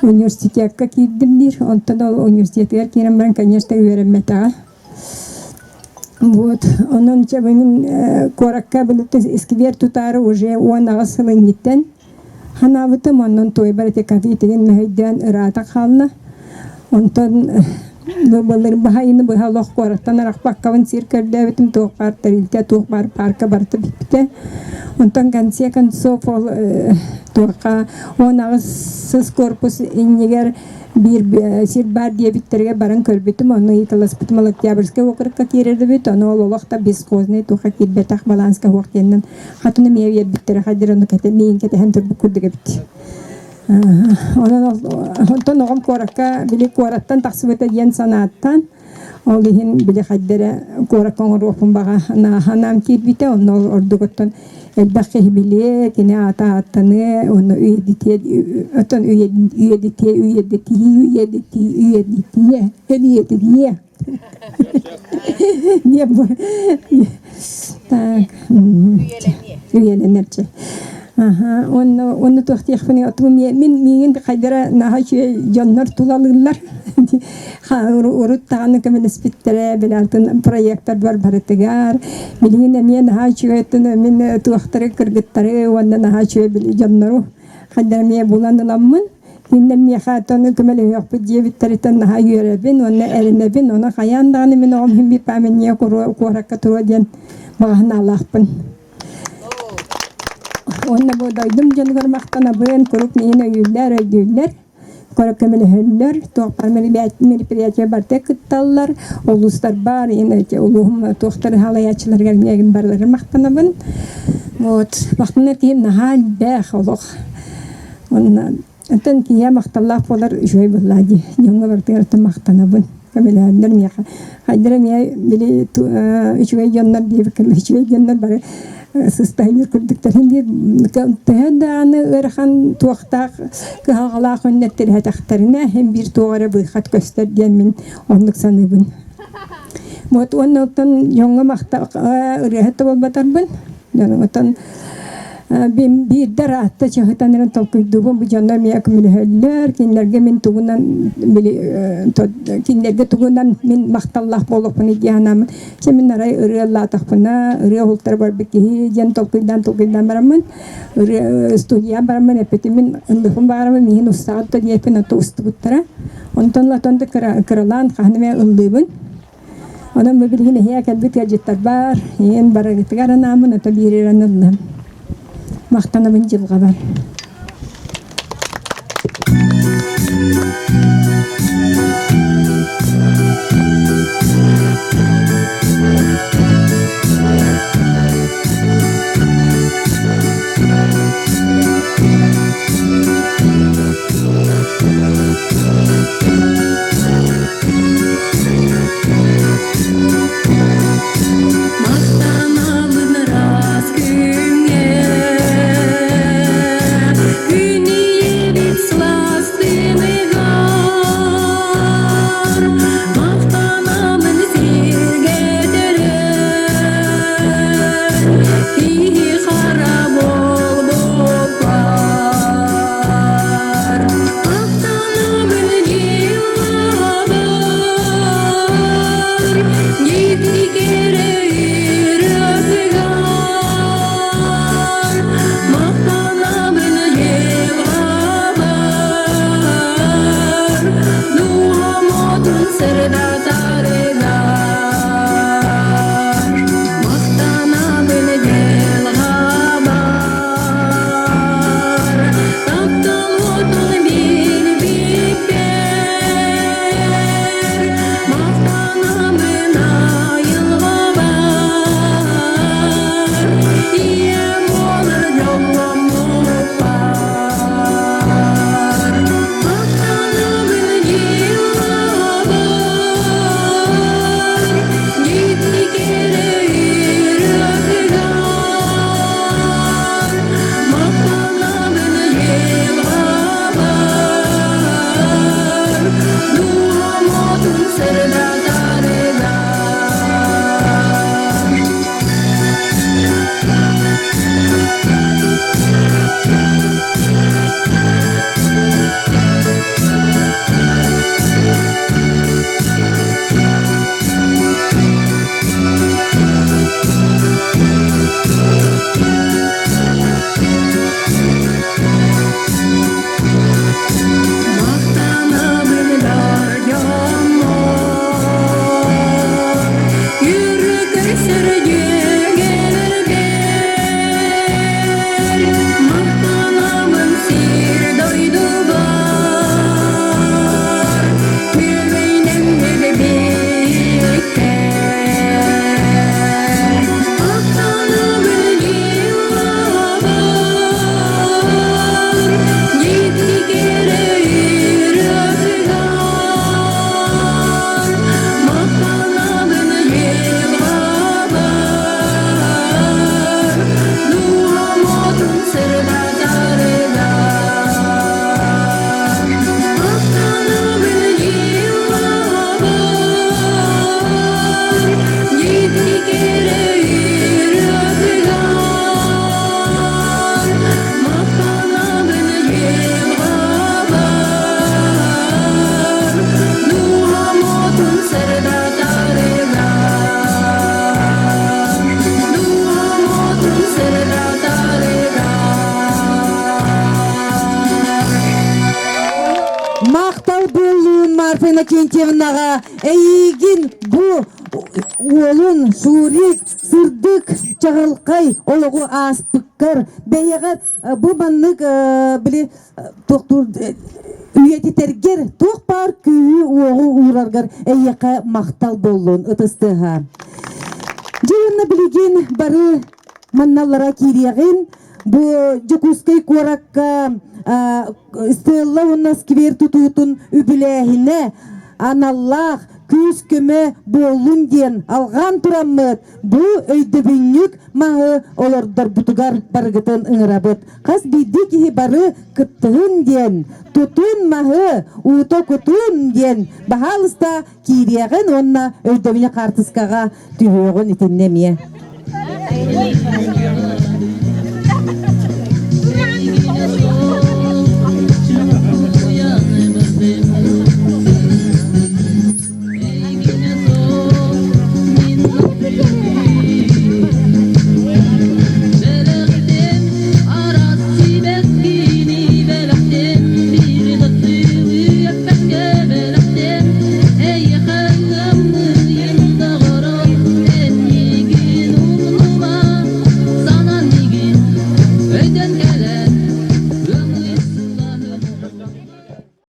Университетке кирдим дир. Онтан ол университетке керем баран, конечно, үйеріммет аға. Вот, onun çabının korakka bilet eskiver tutarı уже он ağasılın gitten. Hanavıtım onun toybarete kafiyetinin mehidden ırata kalna. Ondan babaların bahayını bahalok koraktan arak bakkavın sirker devetim toğpar tarilte toğpar parka bartı bitti. Ondan kansiya kan sofol toğqa on ağasız korpus inyeger bir sirbar diye bitterge baran körbetim onu italas bitmal oktyabrske okrukka kirerdi bit onu ololaqta biz qozne toqa kirbetak balanska waqtinden hatını meviye bittere hadir onu kete meyin kete hentur bukurdige bit ondan oğum korakka bile korattan taqsibete yen sanattan olihin bile haddere korakkan ruhun baga hanam kirbite onu ordugottan elbaqih bile kine attanı onu üyeditiye öten üyeditiye niye bu tak üyelenirce aha onu toxtiyxfini atum min qaydara nahaşe jannar tulalırlar urut tağını kemen ispittere bilaltın proyektler var baratigar bilgin men nahaşe min toxtare kırgıtları onda nahaşe bil jannaru qaydara me bulanılamın Hinden mi xatonu kemeli yok diye bitteritan naha yörebin ona erinebin ona xayandağını min oğum him bir pamen niye korakka turu diyen bağına Allah'pın. Onna bu doydum canıgar maqtana buen kurup neyine öydüller. көрөкөмөлөһөллөр туохпар мероприятие бар текытталлар олустар бар эне улуум туохтар халаячылар гәрнеген барлары мактанабын вот мактаныр кийим нахал бэх олох онна антен кия макталлах болар жой буллади ഞങ്ങ бартырты мактанабын көмөлөһөллөр мияха хайдыра мия били үчүгэй жаннар дибекер үчүгэй жаннар бар сыстайнер күрдүктөрүн ди тәһәдәне өрхан туактак кыһалаа хөннәттер хатактарына һәм бир тугары быхат көстөр дигән мин онлык саныйбын. Вот оннан яңа макта үрәһәтә булбатарбын. Яныңтан бир даратта чахтанырын толкуйдубун бу жандар мия көмөлөһөллөр кинлерге мен тугунан били кинлерге тугунан мен макталлах болупун диянам семинарай үрәлла тахпына үрә ултар бар бики жан толкуйдан барамын үрә студия барамын эпетимин ындыфын барамын мен устатта диепен тустуттара онтон латонда кыралан ханме ындыбын онан биргене хия кәлбит гаджеттар бар ен барагытыгара намын ата бирерәннәм мақтанабын жылға бар. Марфина Кентьевнаға әйгін бұ олын сурик сырдык чағылқай олығы аспыққа Тохтаккар бәйәгәр бу маннык биле тохтур үетитергер тох бар күі оғы ураргар әйяқа мақтал болуын ытыстыға. Жиынна білеген бары манналара кириягин бу жокускай коракка стелла унна сквер тутутун үбіләһине аналлах күз көмө болун ден алган тураммыт бу өйдөбүннүк мағы олордар бутугар баргытын ыңырабыт кас биди кихи бары кыттыгын ден тутун мағы уто кутун ден бахалыста кириягин онна өйдөбүнө картыскага түйөгөн итиннемие.